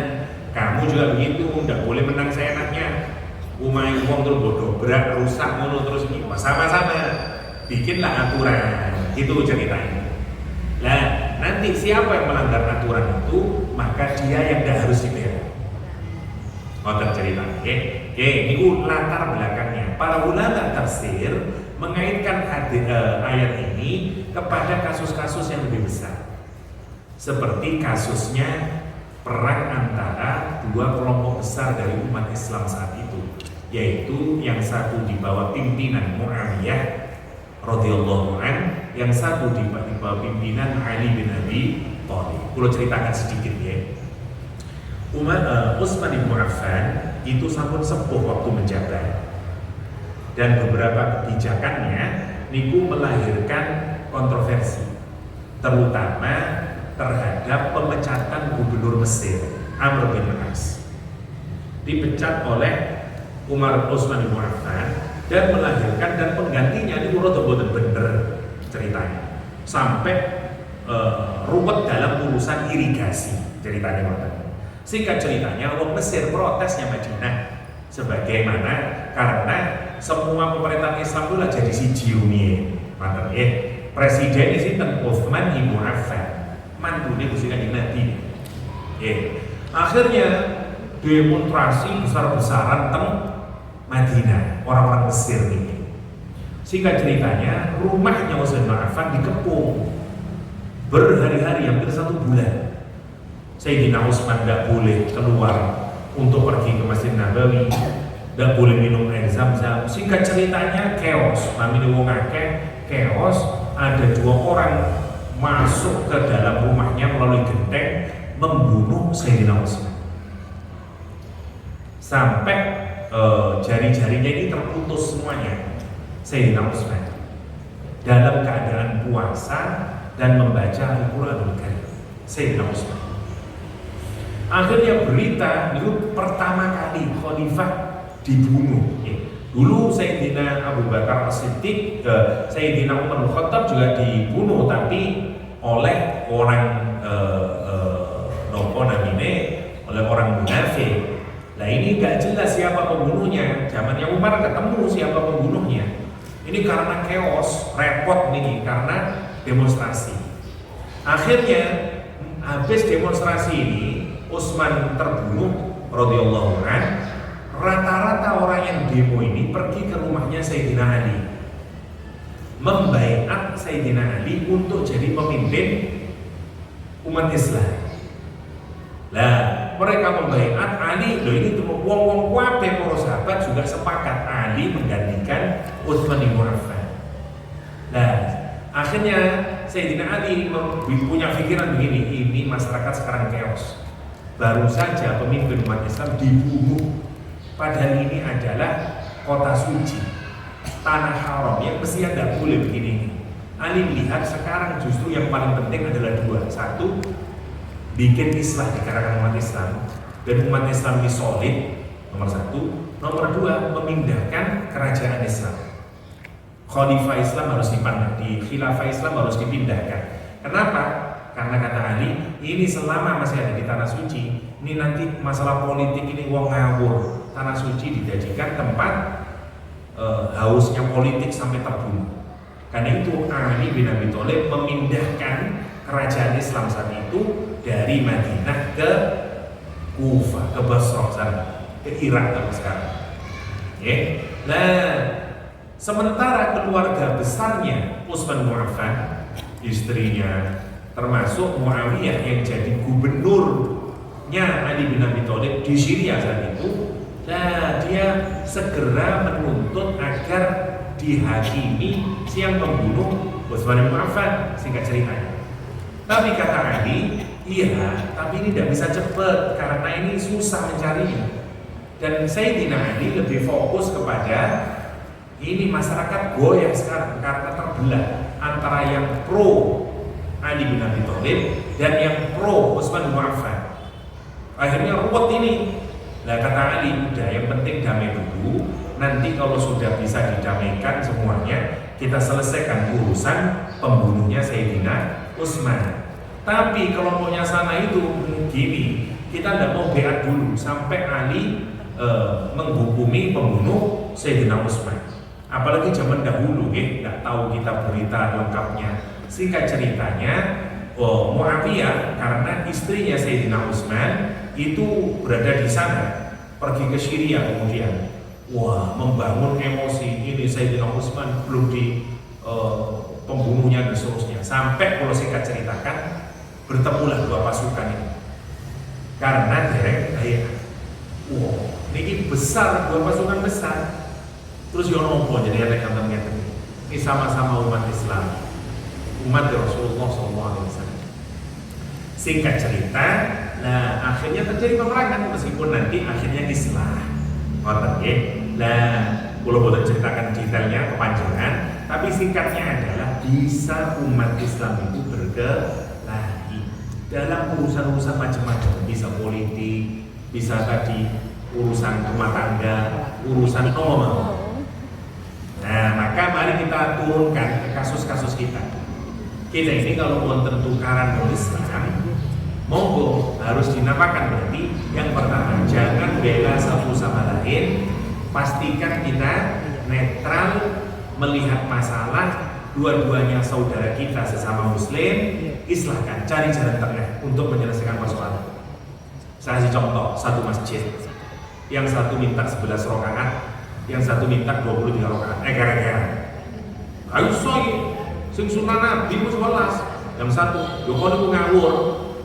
Kamu juga begitu, ndak boleh menang seenaknya. Umay wong terus bodobrak rusak ngono terus ini sama-sama bikinlah aturan. Itu ceritanya. Nah, nanti siapa yang melanggar aturan itu, maka dia yang tidak harus dibela. Ngoten ceritanya. Ini latar belakangnya. Para ulama tafsir mengaitkan ayat ini kepada kasus-kasus yang lebih besar. Seperti kasusnya perang antara dua kelompok besar dari umat Islam saat itu, yaitu yang satu di bawah pimpinan Muawiyah radhiyallahu an, yang satu di bawah pimpinan Ali bin Abi Thalib. Kalau ceritakan sedikit ya. Utsman bin Affan itu sampun sepuh waktu menjabat, dan beberapa kebijakannya niku melahirkan kontroversi, terutama terhadap pemecatan gubernur Mesir Amr bin As. Dipecat oleh Utsman bin Affan dan melahirkan, dan penggantinya ini rada boten bener ceritanya, sampai ruwet dalam urusan irigasi ceritanya ngoten. Singkat ceritanya, orang Mesir protesnya Madinah sebagaimana karena semua pemerintahan Islam itu lah jadi siji uni. Manten presiden di sini Utsman bin Affan, mantune Gusti Kanjeng Nabi. Akhirnya demonstrasi besar-besaran teng Madinah, orang-orang Mesir ini. Singkat ceritanya, rumahnya Utsman bin Affan dikepung berhari-hari, hampir 1 bulan. Sayyidina Utsman tidak boleh keluar untuk pergi ke Masjid Nabawi, tidak boleh minum air Zam-Zam. Singkat ceritanya, chaos. Namanya wong akeh, chaos. Ada 2 orang masuk ke dalam rumahnya melalui genteng, membunuh Sayyidina Utsman. Sampai jari-jarinya ini terputus semuanya. Sayyidina Utsman dalam keadaan puasa dan membaca Al-Qur'anul Karim. Sayyidina Utsman. Akhirnya berita itu pertama kali khalifah dibunuh. Dulu Sayyidina Abu Bakar As-Siddiq, Sayyidina Umar bin Khattab juga dibunuh, tapi oleh orang oleh orang munafik. Nah ini gak jelas siapa pembunuhnya. Zamannya Umar ketemu siapa pembunuhnya. Ini karena chaos, repot nih karena demonstrasi. Akhirnya habis demonstrasi ini, Utsman terbunuh radhiyallahu an. Rata-rata orang yang demo ini pergi ke rumahnya Sayyidina Ali, membaiat Sayyidina Ali untuk jadi pemimpin umat Islam. Lah, mereka membaiat Ali, loh ini tuh wong-wong kabeh para sahabat juga sepakat Ali menggantikan Utsman bin Affan. Nah, akhirnya Sayyidina Ali punya pikiran begini, ini masyarakat sekarang chaos. Baru saja pemimpin umat Islam dibunuh, padahal ini adalah kota suci, tanah haram yang mestinya tidak boleh begini. Ali melihat sekarang justru yang paling penting adalah 2. Satu, bikin islah di kalangan umat Islam, dan umat Islam ini solid, nomor 1. Nomor 2, memindahkan kerajaan Islam. Khalifah Islam harus dipandang, di khilafah Islam harus dipindahkan. Kenapa? Karena kata Ali, ini selama masih ada di tanah suci, ini nanti masalah politik ini wong ngawur. Tanah suci dijadikan tempat hausnya politik sampai terbunuh. Karena itu Ali bin Abi Thalib memindahkan kerajaan Islam saat itu dari Madinah ke Kufah, ke Basra sana, ke Irak sekarang. Nah, sementara keluarga besarnya Utsman bin Affan, istrinya termasuk Muawiyah yang jadi gubernurnya Ali bin Abi Thalib di Syria saat itu, nah dia segera menuntut agar dihakimi siang membunuh Utsman bin Affan, singkat ceritanya. Tapi kata Ali, iya, tapi ini tidak bisa cepat karena ini susah mencarinya. Dan Sayyidina Ali lebih fokus kepada ini masyarakat goyah sekarang karena terbelah antara yang pro Ali bin Abi Thalib dan yang pro Utsman bin Affan. Akhirnya ruwet ini. Nah kata Ali, udah yang penting damai dulu. Nanti kalau sudah bisa didamaikan semuanya, kita selesaikan urusan pembunuhnya Sayyidina Utsman. Tapi kelompoknya sana itu gini, kita tidak mau beat dulu sampai Ali menghukumi pembunuh Sayyidina Utsman. Apalagi zaman dahulu, nggak tahu kita berita lengkapnya. Singkat ceritanya, Muawiyah karena istrinya Sayyidina Utsman itu berada di sana, pergi ke Syria kemudian, membangun emosi ini Sayyidina Utsman belum di pembunuhnya dan seterusnya. Sampai kalau singkat ceritakan, bertemulah dua pasukan ini karena derek daya. Ini besar, dua pasukan besar. Terus yo nopo jadi ada kata ini sama-sama umat Islam, umat Rasulullah SAW. Singkat cerita, nah akhirnya terjadi peperangan meskipun nanti akhirnya islah. Ngoten nggih. Nah, kula boten ceritakan detailnya kepanjangan, tapi singkatnya adalah bisa umat Islam itu berkelahi dalam urusan-urusan macam-macam, bisa politik, bisa tadi urusan rumah tangga, urusan nomor. Nah, maka mari kita turunkan ke kasus-kasus kita. Kita ini kalau mau tukaran Islam, monggo harus dinamakan berarti yang pertama jangan bela satu sama lain, pastikan kita netral melihat masalah, dua-duanya saudara kita sesama muslim, islahkan, cari jalan tengah untuk menyelesaikan masalah. Saya kasih contoh, satu masjid yang satu minta 11 rakaat, yang satu minta 23 rakaat. Gara-gara ayo soy sing sunah Nabi 11, yang satu yo kono ngawur.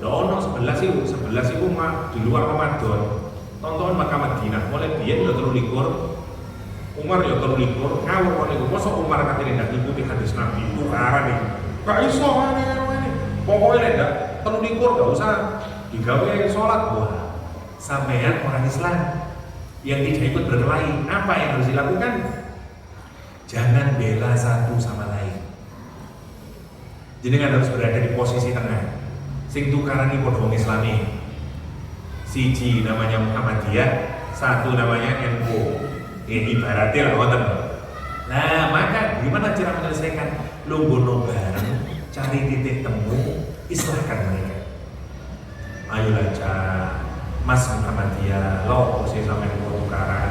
Ono 11 itu mah di luar Ramadan. Tonton Makkah Madinah, mulai biyen udah 23, Umar ya 23, ngawur kono iku. Mosok Umar katene ndak ngikuti hadis Nabi itu karan iki. Gak iso ngene. Pokoke nek ndak 23 gak usah digawe salat. Wah, sampean orang Islam yang tidak ikut berkelahi, apa yang harus dilakukan? Jangan bela satu sama lain. Jenengan harus berada di posisi tengah. Sing tukaran iki padha wong Islami. Siji namanya Muhammadiyah, satu namanya NU. Ibaratnya lah ngoten. Nah, maka gimana cara menyelesaikan? Lungguh bareng, cari titik temu, islahkan mereka. Ayolah Mas Muhammadiyah, lo posisi sama ini tukaran,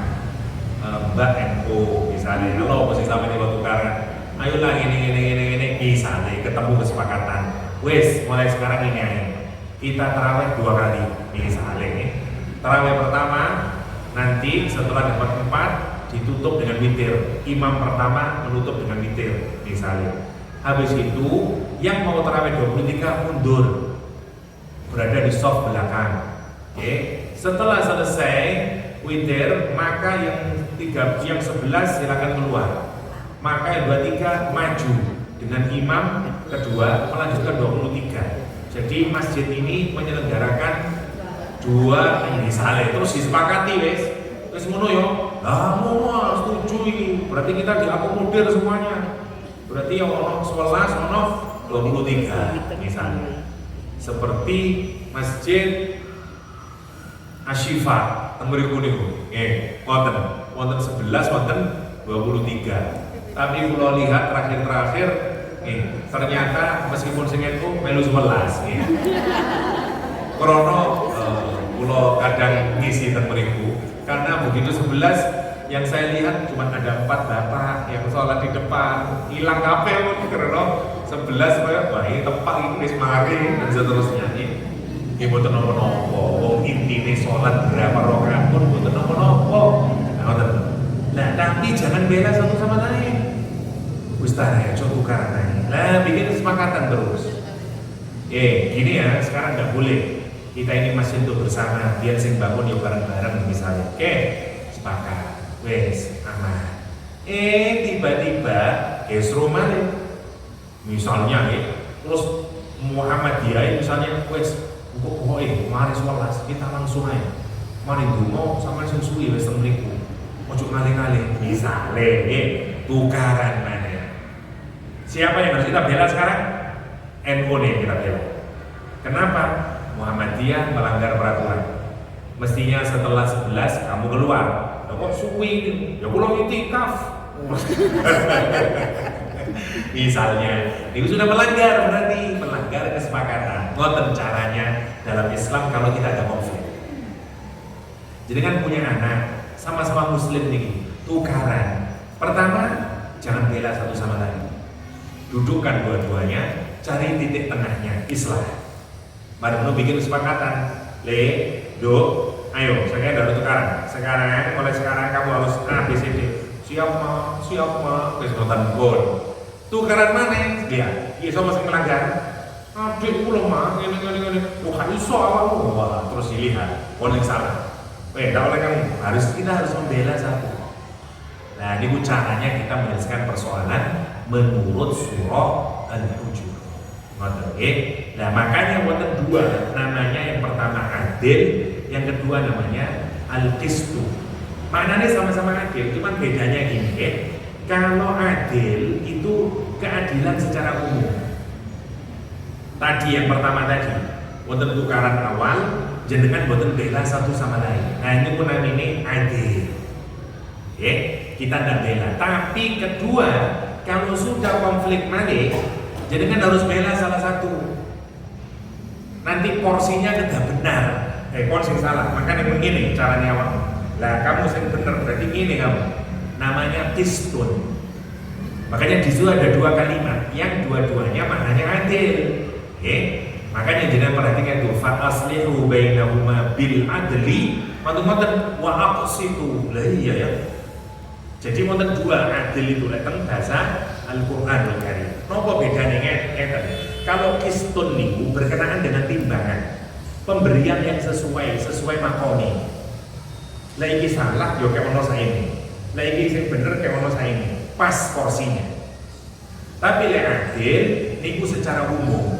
Mbak NU misalnya, lo posisi sama ini tukaran. Ayolah ini misalnya ketemu kesepakatan. Wes mulai sekarang ini aja kita tarawih 2 kali misalnya. Tarawih pertama nanti setelah dapat 4 ditutup dengan witir. Imam pertama menutup dengan witir misalnya. Habis itu yang mau tarawih 23 mundur berada di soft belakang. Setelah selesai witir, maka yang 11 silakan keluar. Maka yang 23 maju dengan imam kedua melanjutkan 23. Jadi masjid ini menyelenggarakan 2 misalnya, terus disepakati wes ngono yo. Lah mau setuju ini. Berarti kita diakomodir semuanya. Berarti yang ono 11 ono 23 misalnya. Seperti masjid Asyifa temburiku niku. Wonten 11 wonten 23. Tapi kalau lihat terakhir ternyata meskipun sing NU melu 11 Krono kula kadang ngisi temburiku karena begitu 11 yang saya lihat cuma ada 4 bapak yang sholat di depan, hilang kabeh karena 11 wah ini tepat ini wis mari dan seterusnya ini mboten napa-napa. Wong intine salat berapa rakaat pun mboten napa-napa. Tapi jangan bela satu sama lain. Ustaz ya, coba tukaran aja. Lah bikin kesepakatan terus. Gini ya, sekarang nggak boleh. Kita ini masih untuk bersama, biar sing bangun yuk bareng-bareng misalnya. Sepakat, wes aman. Tiba-tiba Gesro Malik misalnya terus Muhammadiyah misalnya wes mari sholat kita langsung aja. Mari dungo sama sing suwi wis mriku. Ojo ngalih-ngalih misale tukaran mana. Siapa yang harus kita bela sekarang? NU nih kita bela. Kenapa? Muhammadiyah melanggar peraturan. Mestinya setelah 11 kamu keluar. Lah kok suwi ini? Ya kula itikaf. Misalnya, itu sudah melanggar berarti melanggar kesepakatan. Ngoten caranya dalam Islam kalau kita ada konflik. Jadi kan punya anak, sama-sama muslim nih, tukaran. Pertama, jangan bela satu sama lain. Dudukkan dua-duanya, cari titik tengahnya, islah. Baru bikin kesepakatan. Ayo, saya ada tukaran. Mulai sekarang kamu harus A, B, C, D. Siap ma, wis nonton gol. Tukaran mana? Dia, sama sing melanggar. Adik kula mah ngene. Kan iso awakmu. Wah, terus dilihat, yang salah. Tidak oleh kamu, kita harus membela satu. Nah, ini caranya kita menyelesaikan persoalan menurut surah Al-Hujurat. Nah, makanya wonten dua, namanya yang pertama adil, yang kedua namanya al-qistu. Maknanya sama-sama adil, cuman bedanya gini, kalau adil itu keadilan secara umum. Tadi yang pertama tadi, wonten tukaran awal, jenengan wonten bela satu sama lain. Nah ini pun namanya adil. Kita tidak bela. Tapi kedua, kalau sudah konflik malih, jenengan harus bela salah satu. Nanti porsinya tidak benar, porsi salah. Makanya begini caranya awak. Lah kamu yang benar berarti ini kamu. Namanya qistun. Makanya di situ ada dua kalimat yang dua-duanya maknanya adil. Makanya jangan perhatikan itu fa aslihu bainahuma bil adli manten wa aqsitu. Lah iya ya. Jadi wonten dua adil itu teng bahasa Al-Qur'anul Karim. Napa bedane ngeten? Kalau qistun niku berkenaan dengan timbangan. Pemberian yang sesuai makoni. Lah iki salah yo kaya ono saene. Lah iki sing bener kaya ono saene. Pas porsinya. Tapi lek adil niku secara umum.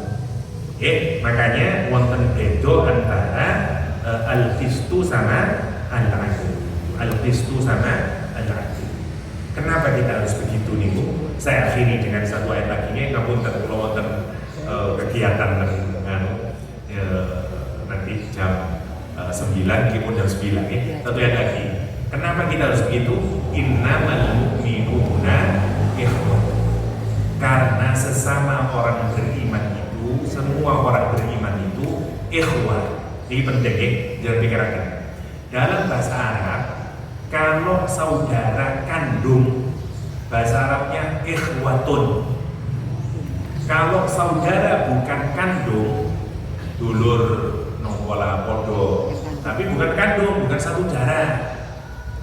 Makanya wonten beda antara al-qistu sama al-adil. Al-qistu sama al-adil. Kenapa kita harus begitu nih Bu? Saya akhiri dengan satu ayat lagi nya, namun kalau wonten kegiatan nanti jam 9 kipun jam 9 ya. Satu ayat lagi. Kenapa kita harus begitu? Innamal mu'minuna ikhwah. Karena sesama orang beriman itu, semua orang beriman itu ikhwah. Ini penting ya, jangan pikirkan. Dalam bahasa Arab, kalau saudara kandung, bahasa Arabnya ikhwatun. Kalau saudara bukan kandung, dulur nongkola podo, tapi bukan kandung, bukan satu darah.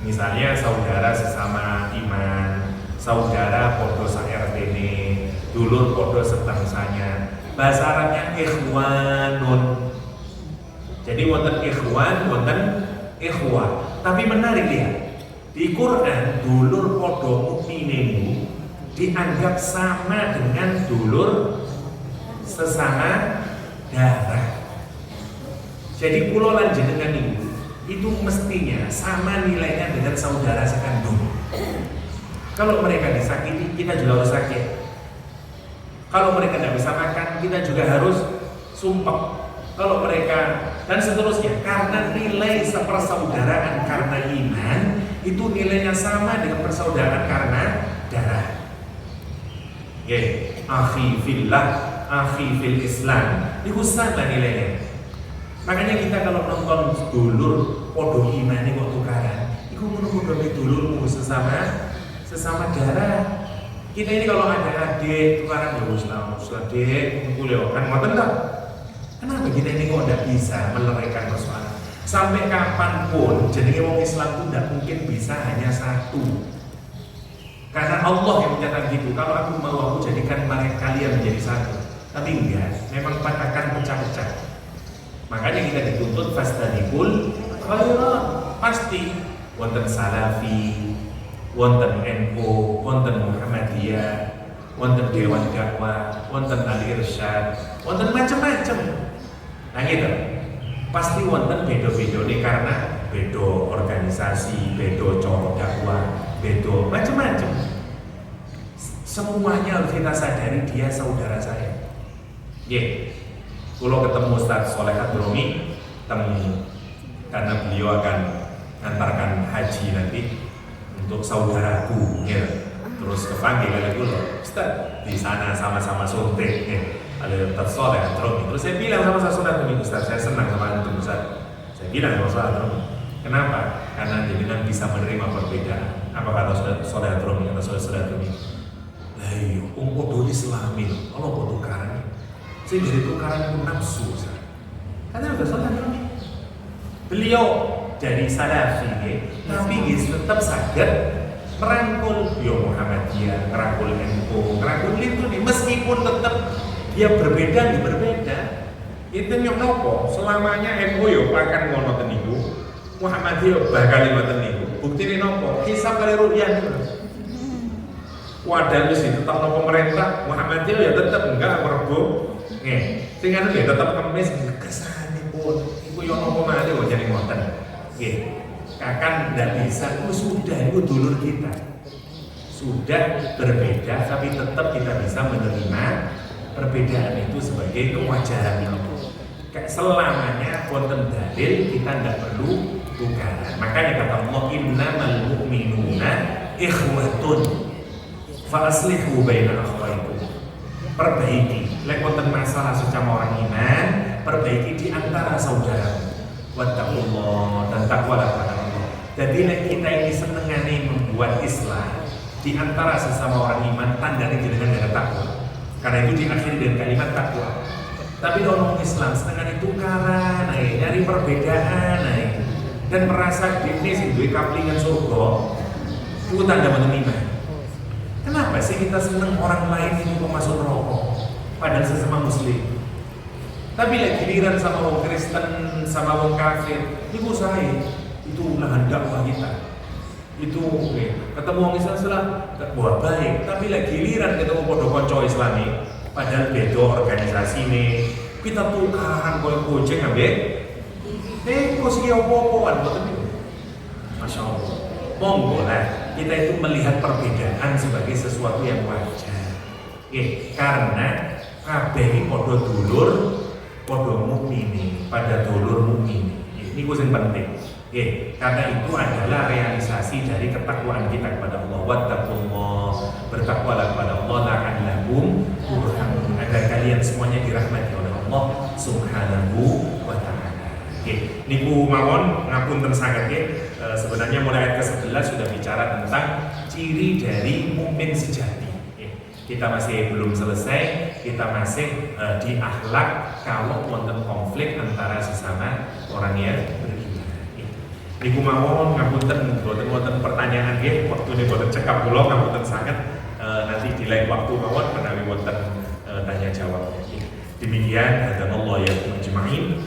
Misalnya saudara sesama iman, saudara podo sa-RT, dulur podo sebangsanya. Bahasa Arabnya ikhwanun. Jadi wonten ikhwan, wonten ikhwah. Tapi menarik ya, di Quran dulur podo mukminin dianggap sama dengan dulur sesama darah. Jadi pulau lan jenengan itu mestinya sama nilainya dengan saudara sekandung. Kalau mereka disakiti, kita juga harus sakit. Kalau mereka tidak bisa makan, kita juga harus sumpah. Kalau mereka dan seterusnya, karena nilai sepersaudaraan karena iman itu nilainya sama dengan persaudaraan karena darah. Akhi fillah, akhi fil Islam, itu sama nilainya. Makanya kita kalau nonton dulur podo iman ini kok tukaran, itu menurut dulurmu sesama darah. Kita ini kalau ada adik tukaran ya usah adik kumpul ya kan ngoten ta. Kenapa kita ini kok tidak bisa meleraikan persoalan? Sampai kapanpun jenenge wong Islam itu tidak mungkin bisa hanya satu. Karena Allah yang menyatakan gitu. Kalau aku mau, aku jadikan kalian menjadi satu. Tapi enggak, memang akan pecah-pecah. Makanya kita dituntut fastabiqul khairat. Pasti wonten Salafi, wonten NU, wonten Muhammadiyah, wonten Dewan Dakwah, wonten Al-Irsyad, wonten macam-macam. Nah gitu. Pasti wonten beda-beda nih karena beda organisasi, beda cara dakwah, beda macam-macam. Semuanya harus kita sadari dia saudara saya. Kalau ketemu Ustaz Soleh Hadromi, karena beliau akan antarkan haji nanti untuk saudaraku, ya. Terus kepanggil oleh beliau, Ustaz di sana sama-sama suntik, ya. Ada Ustaz Soleh Hadromi. Terus saya bilang sama Ustaz Soleh Hadromi, Ustaz saya senang sama antum Ustaz. Saya bilang sama Ustaz Hadromi, kenapa? Karena jenengan bisa menerima perbedaan. Apa kata Ustaz Soleh Hadromi? Kata Soleh Hadromi, ayo, podo Islami, kalau podo tukaran. Saya dari tukaran itu nafsu, karena udah salah kan? Beliau jadi Salafi, tapi tetap sakit merangkul Yo Muhammadiyah, merangkul NU, merangkul itu nih, meskipun tetap dia berbeda. Itu yang nopo, selamanya NU yo akan ngono teniku, Muhammadiyah bakal ngoten niku. Buktine nopo? Hisab kali ru'yah. Wadah wis tetap no pemerintah, Muhammadiyah ya tetap enggak mergo. Sing anu ya tetap kemis kersane pun. Iku yo nopo malih kok jeneng ngoten. Nggih. Kakan ndak bisa, sudah itu dulur kita. Sudah berbeda tapi tetap kita bisa menerima perbedaan itu sebagai kewajaran itu. Kayak selamanya wonten dalil kita ndak perlu tukaran. Makanya kata Allah innamal mu'minuna ikhwatun fa aslihu baina akhawaykum. Perbaiki, lek wonten masalah sesama orang iman, perbaiki di antara saudara. Wattaqullah, dan takwalah kepada Allah. Jadi lek kita ini senengane membuat islah di antara sesama orang iman, tandanya jenengan ada takwa. Karena itu diakhiri dengan kalimat takwa. Tapi orang Islam senengane tukaran, nyari perbedaan, dan merasa diri sendiri kaplingan surga. Itu tanda menerima. Kenapa sih kita seneng orang lain itu masuk neraka padahal sesama muslim? Tapi lagi giliran sama orang Kristen, sama orang kafir, itu saya, itu lahan dakwah kita. Itu ketemu orang Islam salah, buat baik. Tapi lagi giliran ketemu podo konco Islami, padahal beda organisasi nih, kita tukaran koyo gojek ambek. Kok sih opo-opoan betul itu? Masya Allah. Monggo lah kita itu melihat perbedaan sebagai sesuatu yang wajar. Karena kabeh podo dulur, podo mukmin, pada dulur mukmin. Ini yang penting. Karena itu adalah realisasi dari ketakwaan kita kepada Allah. Wattaqullah, bertakwalah kepada Allah la'allakum turhamun, agar kalian semuanya dirahmati oleh Allah Subhanahu wa ta'ala. Niku mawon ngapunten sangat sebenarnya mulai ayat ke-11 sudah bicara tentang ciri dari mukmin sejati. Kita masih belum selesai, kita masih di akhlak kalau wonten konflik antara sesama orang yang beriman. Niku mawon ngapunten boten pertanyaan nggih, waktune boten cekap kula ngapunten sangat, nanti di lain waktu mawon menawi wonten tanya jawab. Demikian hadallahu ya ajmain.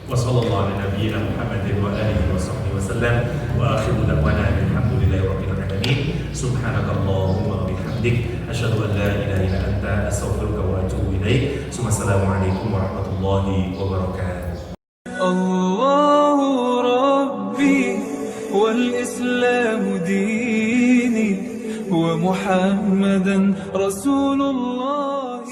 Wassallallahu ala nabiyyina Muhammadin wa alihi wa sahbihi wasallam wa akhiru da'wana alhamdulillahi rabbil alamin. Subhanakallahumma wa bihamdik asyhadu an la ilaha illa anta astaghfiruka wa atubu ilaik. Assalamualaikum warahmatullahi wabarakatuh. Allahu Rabbi wal Islam dini wa Muhammadan Rasulullah.